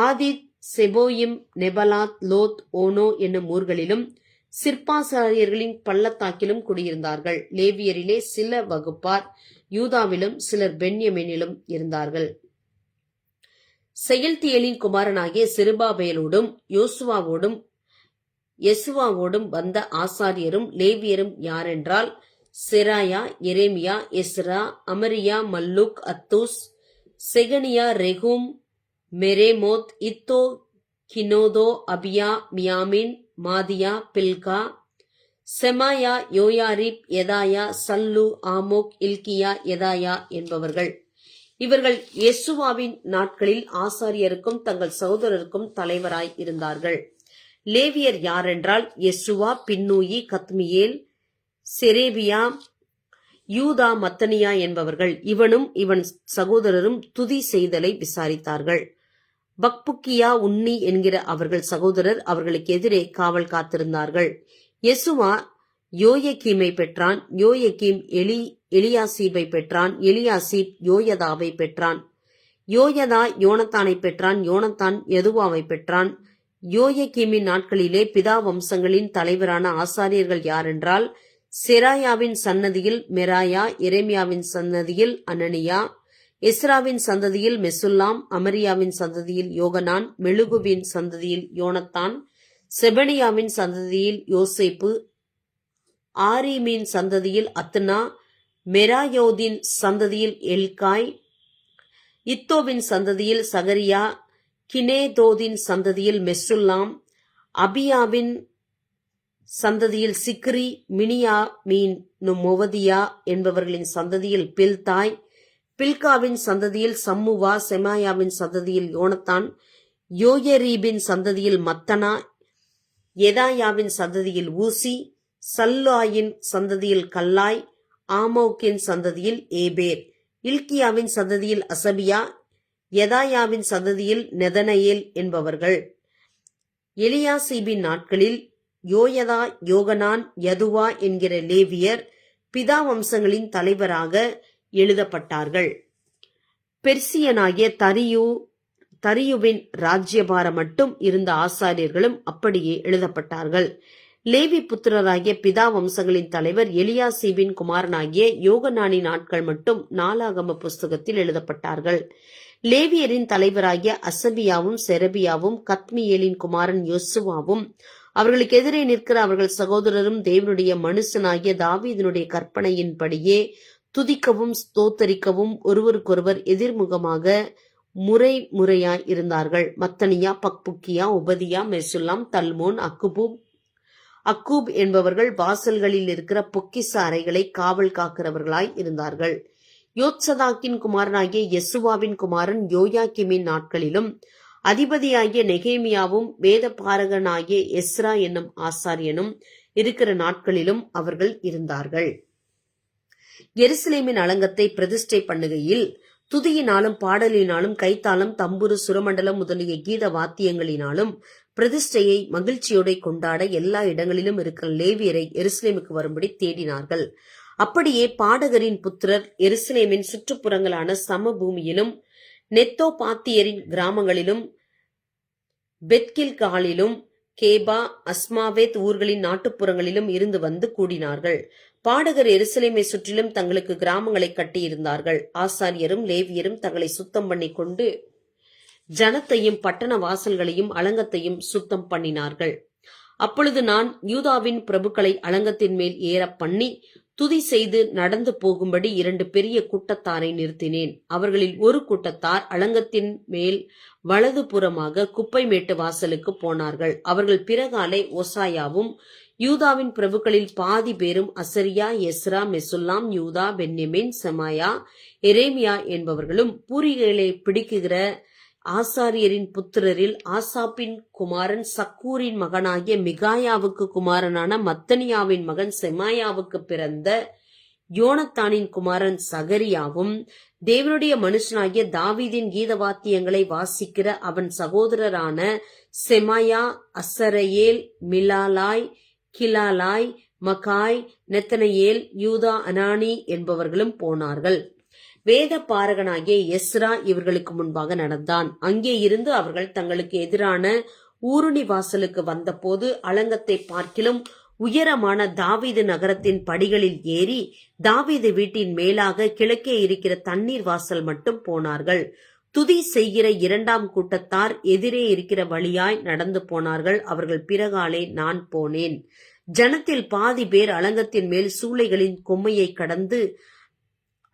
ஆதித், செபோயிம், நெபலாத், லோத், ஓனோ என்னும் ஊர்களிலும் சிற்பாசாரியர்களின் பள்ளத்தாக்கிலும் குடியிருந்தார்கள். லேவியரிலே சில வகுப்பார் யூதாவிலும் சிலர் பென்யமீனிலும் இருந்தார்கள். செயல்தியேலின் குமாரனாகிய செருபாபேலோடும் யோசுவாவோடும் யெசுவாவோடும் வந்த ஆசாரியரும் லேவியரும் யாரென்றால், செராயா, எரேமியா, எஸ்ரா, அமரியா, மல்லூக், அத்தூஸ், செகனியா, ரெகூம், மெரேமோத், இத்தோ, கினோதோ, அபியா, மியாமின், மாதியா, பில்கா, செமாயா, யோயாரிப், எதாயா, சல்லு, ஆமோக், இல்கியா, எதாயா என்பவர்கள். இவர்கள் யெசுவாவின் நாட்களில் ஆசாரியருக்கும் தங்கள் சகோதரருக்கும் தலைவராய் இருந்தார்கள். லேவியர் யாரென்றால், யெசுவா, பின்னூயி, கத்மியேல், செரேபியா, யூதா, மத்தனியா என்பவர்கள். இவனும் இவன் சகோதரரும் துதி செய்தலை விசாரித்தார்கள். பக்புக்கியா, உன்னி என்கிற அவர்கள் சகோதரர் அவர்களுக்கு எதிரே காவல் காத்திருந்தார்கள். யெசுவா யோயக்கீமை பெற்றான். யோயக்கீம் எலியாசீபை பெற்றான். எலியாசீப் யோயதாவை பெற்றான். யோயதா யோனத்தானை பெற்றான். யோனத்தான் யதுவாவை பெற்றான். யோயக்கீமின் நாட்களிலே பிதா வம்சங்களின் தலைவரான ஆசாரியர்கள் யாரென்றால், செராயாவின் சன்னதியில் மெராயா, எரேமியாவின் சன்னதியில் அனனியா, எஸ்ராவின் சந்ததியில் மெசுல்லாம், அமரியாவின் சந்ததியில் யோகனான், மெழுகுவின் சந்ததியில் யோனத்தான், செபனியாவின் சந்ததியில் யோசேப்பு, ஆரீமின் சந்ததியில் அத்னா, மெராயோதின் சந்ததியில் எல்காய், இத்தோவின் சந்ததியில் சகரியா, கினேதோதின் சந்ததியில் மெசுல்லாம், அபியாவின் சந்ததியில் சிக்ரி, மினியாமீன் மொவதியா என்பவர்களின் சந்ததியில் பில்தாய், பில்காவின் சந்ததியில் சம்முவா, செமாயாவின் சந்ததியில் யோனத்தான், யோயரீபின் சந்ததியில் மத்தனா, எதாயாவின் சந்ததியில் ஊசி, சல்லாயின் சந்ததியில் கல்லாய், ஆமோக்கின் சந்ததியில் ஏபேர், இல்கியாவின் சந்ததியில் அசபியா, எதாயாவின் சந்ததியில் நெதனயேல் என்பவர்கள். எலியாசீபின் நாட்களில் யோயதா, யோகனான், யதுவா என்கிற லேவியர் பிதா வம்சங்களின் தலைவராக எழுதப்பட்டார்கள். பெர்சியனாகிய தரியுவின் ராஜ்யபாரம் மட்டும் இருந்த ஆசாரியர்களும் அப்படியே எழுதப்பட்டார்கள். லேவி புத்திரராகிய பிதா வம்சங்களின் தலைவர் எலியாசீபின் குமாரனாகிய யோகனானின் நாட்கள் மட்டும் நாளாகம புஸ்தகத்தில் எழுதப்பட்டார்கள். லேவியரின் தலைவராகிய அசபியாவும் செரபியாவும் கத்மியேலின் குமாரன் யோசுவாவும் அவர்களுக்கு எதிரே நிற்கிற அவர்கள் சகோதரரும் தேவனுடைய மனுஷனாகிய தாவீதினுடைய கற்பனையின்படியே துதிக்கவும் ஸ்தோத்தரிக்கவும் ஒருவருக்கொருவர் எதிர்முகமாக முறையாய் இருந்தார்கள். மத்தனியா, பக்புக்கியா, உபதியா, மெசுல்லாம், தல்மோன், அக்கூப் என்பவர்கள் வாசல்களில் இருக்கிற பொக்கிச அறைகளை காவல் காக்கிறவர்களாய் இருந்தார்கள். யோத்சதாக்கின் குமாரனாகிய யெசுவாவின் குமாரன் யோயாக்கிமின் நாட்களிலும் அதிபதியாகிய நெகேமியாவும் வேத பாரகனாகிய எஸ்ரா என்னும் ஆசாரியனும் இருக்கிற நாட்களிலும் அவர்கள் இருந்தார்கள். எருசலேமின் அலங்கத்தை பிரதிஷ்டை பண்ணுகையில் துதியினாலும் பாடலினாலும் கைத்தாளம், தம்புரு, சுரமண்டலம் முதலிய கீத வாத்தியங்களினாலும் பிரதிஷ்டையை மகிழ்ச்சியோட கொண்டாட எல்லா இடங்களிலும் இருக்கிற லேவியரை எருசலேமுக்கு வரும்படி தேடினார்கள். அப்படியே பாடகரின் புத்திரர் எருசலேமின் சுற்றுப்புறங்களான சமபூமியிலும் நெத்தோ பாத்தியரின் கிராமங்களிலும் பெத்கில்காலிலும் கேபா, அஸ்மாவேத் ஊர்களின் நாட்டுப்புறங்களிலும் இருந்து வந்து கூடினார்கள். பாடகர் எருசலேமை சுற்றிலும் தங்களுக்கு கிராமங்களை கட்டியிருந்தார்கள். ஆசாரியரும் லேவியரும் தங்களை சுத்தம் பண்ணி கொண்டு ஜனத்தையும் பட்டண வாசல்களையும் அலங்கத்தையும் சுத்தம் பண்ணினார்கள். அப்பொழுது நான் யூதாவின் பிரபுக்களை அலங்கத்தின் மேல் ஏற பண்ணி துதி செய்து நடந்து போகும்படி 2 பெரிய கூட்டத்தாரை நிறுத்தினேன். அவர்களில் ஒரு கூட்டத்தார் அலங்கத்தின் மேல் வலது புறமாக குப்பை மேட்டு வாசலுக்கு போனார்கள். அவர்கள் பிறகாலை ஓசாயாவும் யூதாவின் பிரபுக்களில் பாதி பேரும் அசரியா, எஸ்ரா, மெசுல்லாம், யூதா, பென்யமின், செமாயா, எரேமியா என்பவர்களும் பூரிகளை பிடிக்குகிற ஆசாரியரின் புத்திரரில் ஆசாப்பின் குமாரன் சக்கூரின் மகனாகிய மிகாயாவுக்கு குமாரனான மத்தனியாவின் மகன் செமாயாவுக்கு பிறந்த யோனத்தானின் குமாரன் சகரியாவும் தேவனுடைய மனுஷனாகிய தாவீதின் கீதவாத்தியங்களை வாசிக்கிற அவன் சகோதரரான செமாயா, அசரையேல், மிலாலாய், கிலாலாய், மகாய், நெத்தனையேல், யூதா, அனானி என்பவர்களும் போனார்கள். வேத பாரகனாகிய எஸ்ரா இவர்களுக்கு முன்பாக நடந்தான். அங்கே இருந்து அவர்கள் தங்களுக்கு எதிரான ஊருணி வாசலுக்கு வந்தபோது அலங்கத்தை பார்க்கிலும் உயரமான தாவீது நகரத்தின் படிகளில் ஏறி தாவீது வீட்டின் மேலாக கிழக்கே இருக்கிற தண்ணீர் வாசல் மட்டும் போனார்கள். துதி செய்கிற 2ஆம் கூட்டத்தார் எதிரே இருக்கிற வழியாய் நடந்து போனார்கள். அவர்கள் பிறகாலே நான் போனேன். ஜனத்தில் பாதி பேர் அலங்கத்தின் மேல் சூளைகளின் கொம்மையை கடந்து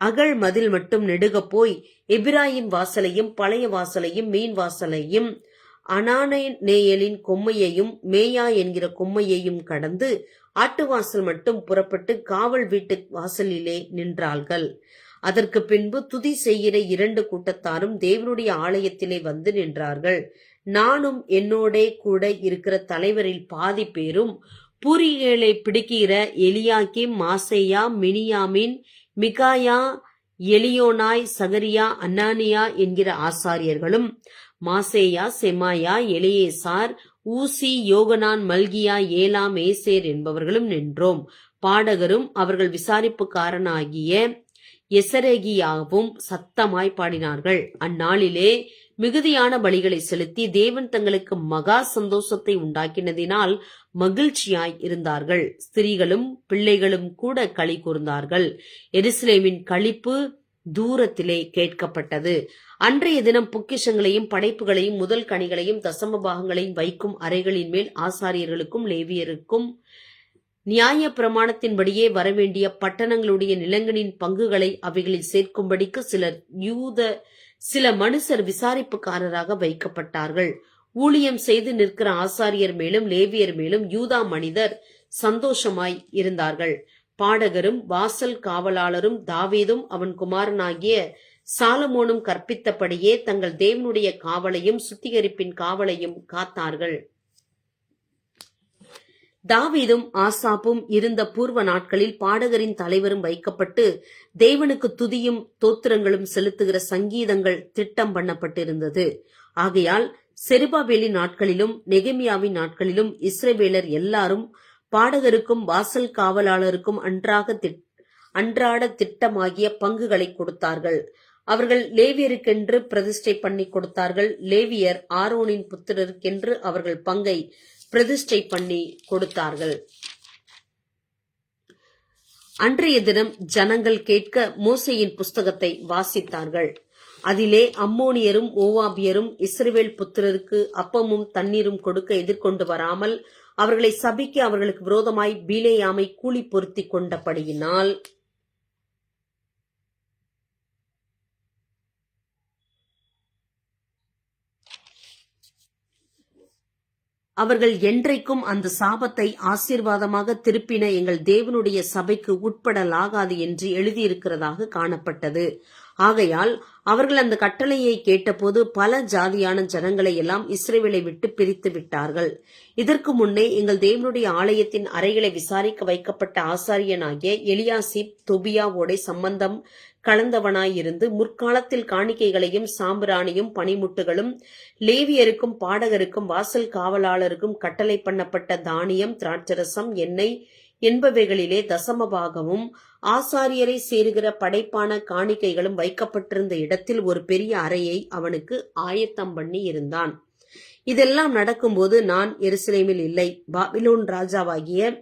அகழ் மதில் மட்டும் நெடுகப் போய் எபிராயிம் வாசலையும் பழைய வாசலையும் மீன் வாசலையும் அனானேயலின் கொம்மையையும் மேயா என்கிற கொம்மையையும் கடந்து ஆட்டுவாசல் மட்டும் புறப்பட்டு காவல் வீட்டு வாசலிலே நின்றார்கள். அதற்கு பின்பு துதி செய்கிற 2 கூட்டத்தாரும் தேவனுடைய ஆலயத்திலே வந்து நின்றார்கள். நானும் என்னோடே கூட இருக்கிற தலைவரில் பாதி பேரும் பூரிகளை பிடிக்கிற எலியாக்கிம், மாசேயா, மினியாமின், மிகாயா, எலியோனாய், சகரியா, அன்னானியா என்கிற ஆசாரியர்களும், மாசேயா, செமாயா, எலியேசார், ஊசி, யோகனான், மல்கியா, ஏலாம், ஏசேர் என்பவர்களும் நின்றோம். பாடகரும் அவர்கள் விசாரிப்புக்காரனாகிய எசரேகியாவும் சத்தமாய் பாடினார்கள். அந்நாளிலே மிகுதியான பலிகளை செலுத்தி தேவன் தங்களுக்கு மகா சந்தோஷத்தை உண்டாக்கினதினால் மகிழ்ச்சியாய் இருந்தார்கள். ஸ்திரீகளும் பிள்ளைகளும் கூட களி கூர்ந்தார்கள். எருசலேமின் களிப்பு தூரத்திலே கேட்கப்பட்டது. அன்றைய தினம் பொக்கிஷங்களையும் படைப்புகளையும் முதல் கனிகளையும் தசம பாகங்களையும் வைக்கும் அறைகளின் மேல் ஆசாரியர்களுக்கும் லேவியருக்கும் நியாய பிரமாணத்தின்படியே வரவேண்டிய பட்டணங்களுடைய நிலங்களின் பங்குகளை அவைகளில் சேர்க்கும்படிக்கு சில மனுஷர் விசாரிப்புக்காரராக வைக்கப்பட்டார்கள். ஊழியம் செய்து நிற்கிற ஆசாரியர் மேலும் லேவியர் மேலும் யூதா மனிதர் சந்தோஷமாய் இருந்தார்கள். பாடகரும் வாசல் காவலாளரும் தாவீதும் அவன் குமாரனாகிய சாலமோனும் கற்பித்தபடியே தங்கள் தேவனுடைய காவலையும் சுத்திகரிப்பின் காவலையும் காத்தார்கள். தாவீதும் ஆசாப்பும் இருந்த பூர்வ நாட்களில் பாடகரின் தலைவரும் வைக்கப்பட்டு தேவனுக்கு துதியும் தோத்திரங்களும் செலுத்துகிற சங்கீதங்கள் திட்டம் பண்ணப்பட்டிருந்தது. ஆகையால் செருபாபேலின் நாட்களிலும் நெகேமியாவின் நாட்களிலும் இஸ்ரவேலர் எல்லாரும் பாடகருக்கும் வாசல் காவலாளருக்கும் அன்றாட திட்டமாகிய பங்குகளை கொடுத்தார்கள். அவர்கள் லேவியருக்கென்று பிரதிஷ்டை பண்ணி கொடுத்தார்கள். லேவியர் ஆரோனின் புத்திரருக்கென்று அவர்கள் பங்கை பிரதிஷ்டை பண்ணி கொடுத்தார்கள். அன்றைய தினம் ஜனங்கள் கேட்க மோசேயின் புஸ்தகத்தை வாசித்தார்கள். அதிலே அம்மோனியரும் மோவாபியரும் இஸ்ரவேல் புத்திரருக்கு அப்பமும் தண்ணீரும் கொடுக்க எதிர்கொண்டு வராமல் அவர்களை சபிக்க அவர்களுக்கு விரோதமாய் பீலேயாமை கூலி பொருத்தி கொண்டபடியினால் அவர்கள் என்றைக்கும் அந்த சாபத்தை ஆசீர்வாதமாக திருப்பின எங்கள் தேவனுடைய சபைக்கு உட்படலாகாது என்று எழுதியிருக்கிறதாக காணப்பட்டது. ஆகையால் அவர்கள் அந்த கட்டளையை கேட்டபோது பல ஜாதியான ஜனங்களை எல்லாம் இஸ்ரவேலை விட்டு பிரித்து விட்டார்கள். இதற்கு முன்னே எங்கள் தேவனுடைய ஆலயத்தின் அறைகளை விசாரிக்க வைக்கப்பட்ட ஆசாரியனாகிய எலியாசிப் தொபியாவோட சம்பந்தம் கலந்தவனாயிருந்து முற்காலத்தில் காணிக்கைகளையும் சாம்பிராணியும் பனிமுட்டுகளும் லேவியருக்கும் பாடகருக்கும் வாசல் காவலாளருக்கும் கட்டளை பண்ணப்பட்ட தானியம், திராட்சரசம், எண்ணெய் என்பவைகளிலே தசமபாகமும் ஆசாரியரை சேருகிற படைப்பான காணிக்கைகளும் வைக்கப்பட்டிருந்த இடத்தில் ஒரு பெரிய அறையை அவனுக்கு ஆயத்தம் பண்ணி இருந்தான். இதெல்லாம் நடக்கும்போது நான் எருசலேமில் இல்லை. பாபிலோன் ராஜாவாகிய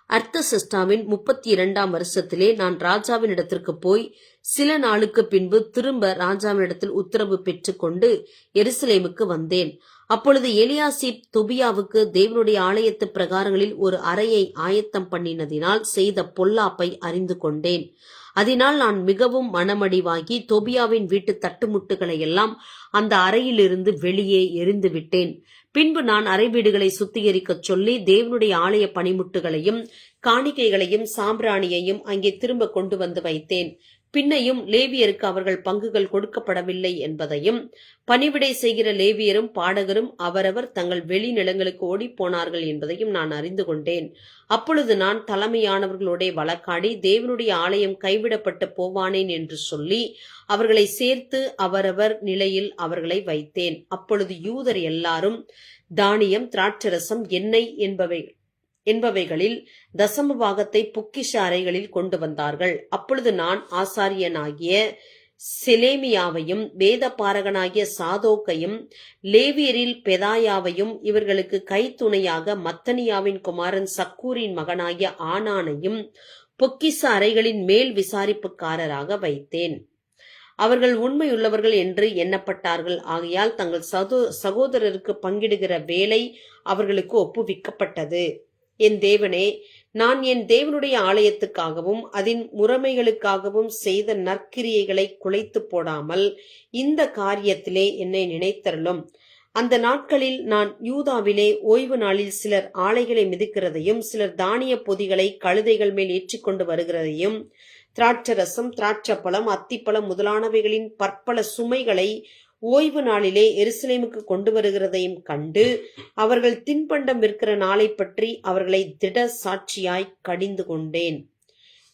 அர்த்தசஷ்டாவின் 32ஆம் வருஷத்திலே நான் ராஜாவின் இடத்திற்கு போய் சில நாளுக்கு பின்பு திரும்ப ராஜாவினிடத்தில் உத்தரவு பெற்றுக்கொண்டு எருசலேமுக்கு வந்தேன். அப்பொழுது எலியாசிப் தொபியாவுக்கு தேவனுடைய ஆலயத்து பிரகாரங்களில் ஒரு அறையை ஆயத்தம் பண்ணினதினால் செய்த பொல்லாப்பை அறிந்து கொண்டேன். அதனால் நான் மிகவும் மனமடிவாகி தொபியாவின் வீட்டு தட்டுமுட்டுகளை எல்லாம் அந்த அறையிலிருந்து வெளியே எறிந்து விட்டேன். பின்பு நான் அறை வீடுகளை சுத்திகரிக்கச் சொல்லி தேவனுடைய ஆலய பனிமுட்டுகளையும் காணிக்கைகளையும் சாம்பிராணியையும் அங்கே திரும்ப கொண்டு வந்து வைத்தேன். பின்னையும் லேவியருக்கு அவர்கள் பங்குகள் கொடுக்கப்படவில்லை என்பதையும் பணிவிடை செய்கிற லேவியரும் பாடகரும் அவரவர் தங்கள் வெளி நிலங்களுக்கு ஓடி போனார்கள் என்பதையும் நான் அறிந்து கொண்டேன். அப்பொழுது நான் தலைமையானவர்களோட வழக்காடி தேவனுடைய ஆலயம் கைவிடப்பட்டு போவானேன் என்று சொல்லி அவர்களை சேர்த்து அவரவர் நிலையில் அவர்களை வைத்தேன். அப்பொழுது யூதர் எல்லாரும் தானியம், திராட்சரசம், எண்ணெய் என்பவைகளில் தசம பாகத்தை பொக்கிஷ அறைகளில் கொண்டு வந்தார்கள். அப்பொழுது நான் ஆசாரியனாகிய செலேமியாவையும் வேத பாரகனாகிய சாதோக்கையும் லேவியரில் பெதாயாவையும் இவர்களுக்கு கைத்துணையாக மத்தனியாவின் குமாரன் சக்கூரின் மகனாகிய ஆனானையும் பொக்கிஷ அறைகளின் மேல் விசாரிப்புக்காரராக வைத்தேன். அவர்கள் உண்மையுள்ளவர்கள் என்று எண்ணப்பட்டார்கள். ஆகையால் தங்கள் சகோதரருக்கு பங்கிடுகிற வேலை அவர்களுக்கு ஒப்புவிக்கப்பட்டது. என் தேவனே, நான் என் தேவனுடைய ஆலயத்துக்காகவும் அதன் முறைமைகளுக்காகவும் செய்த நற்கிரியைகளை குலைத்து போடாமல் இந்த காரியத்திலே என்னை நினைத்தருளும். அந்த நாட்களில் நான் யூதாவிலே ஓய்வு நாளில் சிலர் ஆலைகளை மிதிக்கிறதையும் சிலர் தானிய பொதிகளை கழுதைகள் மேல் ஏற்றிக்கொண்டு வருகிறதையும் திராட்சரசம், திராட்சப்பழம், அத்திப்பழம் முதலானவைகளின் பற்பல சுமைகளை ஓய்வு நாளிலே எருசலேமுக்கு கொண்டு வருகிறதையும் கண்டு அவர்கள் தின்பண்டம் விற்கிற நாளை பற்றி அவர்களை திட சாட்சியாய் கடிந்து கொண்டேன்.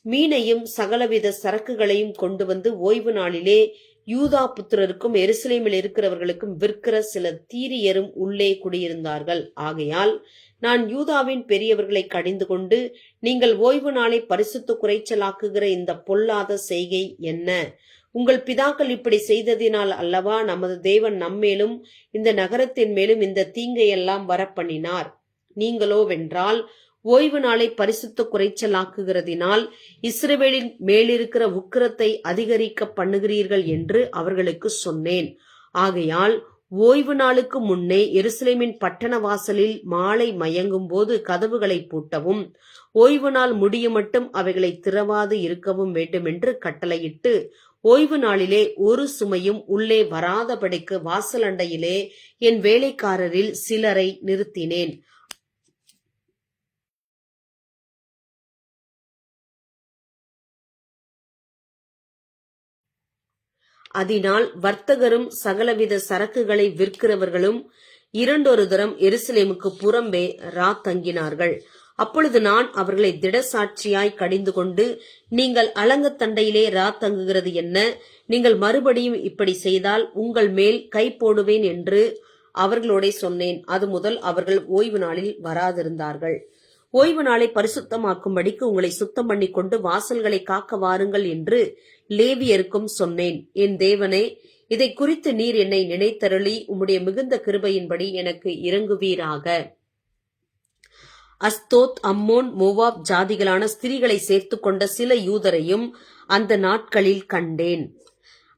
மீனையும் சகலவித சரக்குகளையும் கொண்டு வந்து ஓய்வு நாளிலே யூதா புத்திரருக்கும் எருசலேமில் இருக்கிறவர்களுக்கும் விற்கிற சில தீரியரும் உள்ளே குடியிருந்தார்கள். ஆகையால் நான் யூதாவின் பெரியவர்களை கடிந்து கொண்டு, நீங்கள் ஓய்வு நாளை பரிசுத்த குறைச்சலாக்குகிற இந்த பொல்லாத செய்கை என்ன? உங்கள் பிதாக்கள் இப்படி செய்ததினால் அல்லவா நமது தேவன் நம்மேலும் இந்த நகரத்தின் மேலும் இந்த தீங்கையெல்லாம் வரப்பண்ணினார். நீங்களோ வென்றால் ஓய்வு நாளை பரிசுத்த குறைச்சலாக்குகிறதினால் இஸ்ரவேலின் மேலிருக்கிற உக்கிரத்தை அதிகரிக்க பண்ணுகிறீர்கள் என்று அவர்களுக்கு சொன்னேன். ஆகையால் ஓய்வு நாளுக்கு முன்னே எருசலேமின் பட்டண வாசலில் மாலை மயங்கும் போது கதவுகளை பூட்டவும் ஓய்வு நாள் முடியும் மட்டும் அவைகளை திறவாது இருக்கவும் வேண்டுமென்று கட்டளையிட்டு ஓய்வு நாளிலே ஒரு சுமையும் உள்ளே வராதபடிக்கு வாசலண்டையிலே என் வேலைக்காரரில் சிலரை நிறுத்தினேன். அதனால் வர்த்தகரும் சகலவித சரக்குகளை விற்கிறவர்களும் இரண்டொரு தரம் எருசலேமுக்கு புறம்பே தங்கினார்கள். அப்பொழுது நான் அவர்களை திடசாட்சியாய் கடிந்து கொண்டு, நீங்கள் அலங்கத்தண்டையிலே தங்குகிறது என்ன? நீங்கள் மறுபடியும் இப்படி செய்தால் உங்கள் மேல் கை போடுவேன் என்று அவர்களோட சொன்னேன். அது முதல் அவர்கள் ஓய்வு நாளில் வராதிருந்தார்கள். ஓய்வு நாளை பரிசுத்தமாக்கும்படிக்கு உங்களை சுத்தம் பண்ணி கொண்டு வாசல்களை காக்க வாருங்கள் என்று லேவியருக்கும் சொன்னேன். என் தேவனே, இதை குறித்து நீர் என்னை நினைத்தருளி உம்முடைய மிகுந்த கிருபையின்படி எனக்கு இறங்குவீராக. அஸ்தோத், அம்மோன், மோவாப் ஜாதிகளான ஸ்திரீகளை சேர்த்து கொண்ட சில யூதரையும் அந்த நாட்களில் கண்டேன்.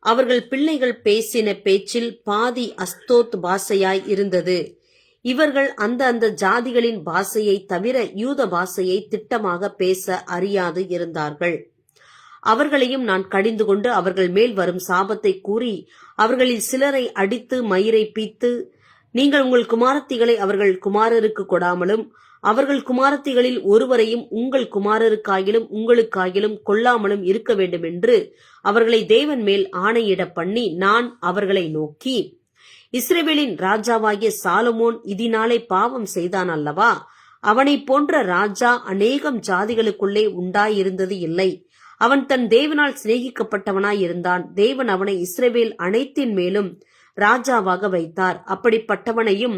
அவர்கள் பிள்ளைகள் பேசின பேச்சில் பாதி அஸ்தோத் பாஷையாய் இருந்தது. இவர்கள் அந்த ஜாதிகளின் பாஷையை தவிர யூத பாஷையை திட்டமாக பேச அறியாது இருந்தார்கள். அவர்களையும் நான் கடிந்து கொண்டு அவர்கள் மேல் வரும் சாபத்தை கூறி அவர்களில் சிலரை அடித்து மயிரை பீத்து, நீங்கள் உங்கள் குமாரத்திகளை அவர்கள் குமாரருக்கு கொடாமலும் அவர்கள் குமாரத்திகளில் ஒருவரையும் உங்கள் குமாரருக்காகிலும் உங்களுக்காகிலும் கொள்ளாமலும் இருக்க வேண்டும் என்று அவர்களை தேவன் மேல் ஆணையிட பண்ணி, நான் அவர்களை நோக்கி, இஸ்ரவேலின் ராஜாவாகிய சாலமோன் இதனாலே பாவம் செய்தான் அல்லவா? அவனை போன்ற ராஜா அநேகம் ஜாதிகளுக்குள்ளே உண்டாயிருந்தது இல்லை. அவன் தன் தேவனால் சிநேகிக்கப்பட்டவனாய் இருந்தான். தேவன் அவனை இஸ்ரவேல் அனைத்தின் மேலும் ராஜாவாக வைத்தார். அப்படிப்பட்டவனையும்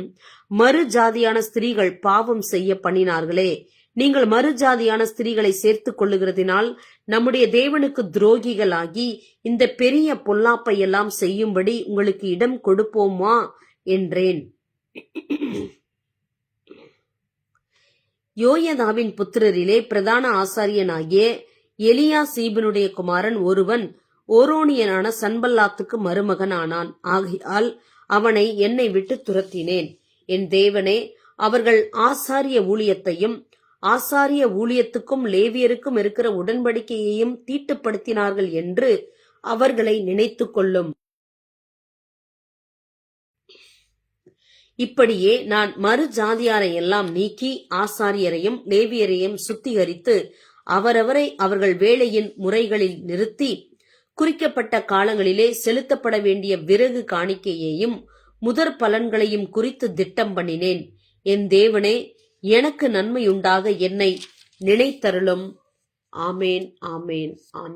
மறு ஜாதியான ஸ்திரீகள் பாவம் செய்ய பண்ணினார்களே. நீங்கள் மறு ஜாதியான ஸ்திரீகளை சேர்த்துக் கொள்ளுகிறதினால் நம்முடைய தேவனுக்கு துரோகிகளாகி இந்த பெரிய பொல்லாப்பை எல்லாம் செய்யும்படி உங்களுக்கு இடம் கொடுப்போமா என்றேன். யோயதாவின் புத்திரரிலே பிரதான ஆசாரியனாகிய எலியாசீபினுடைய குமாரன் ஒருவன் ஓரோனியனான சன்பல்லாத்துக்கு மருமகன் ஆனான். ஆகையால் அவனை என்னை விட்டு துரத்தினேன். என் தேவனே, அவர்கள் ஆசாரிய ஊழியத்தையும் ஆசாரிய ஊழியத்துக்கும் லேவியருக்கும் இருக்கிற உடன்படிக்கையையும் தீட்டுப்படுத்தினார்கள் என்று அவர்களை நினைத்து கொள்ளும். இப்படியே நான் மறு ஜாதியாரை எல்லாம் நீக்கி ஆசாரியரையும் லேவியரையும் சுத்திகரித்து அவரவரை அவர்கள் வேலையின் முறைகளில் நிறுத்தி குறிக்கப்பட்ட காலங்களிலே செலுத்தப்பட வேண்டிய விறகு காணிக்கையையும் முதற் பலன்களையும் குறித்து திட்டம் பண்ணினேன். என் தேவனே, எனக்கு நன்மையுண்டாக என்னை நினைத்தருளும். ஆமேன், ஆமேன், ஆமேன்.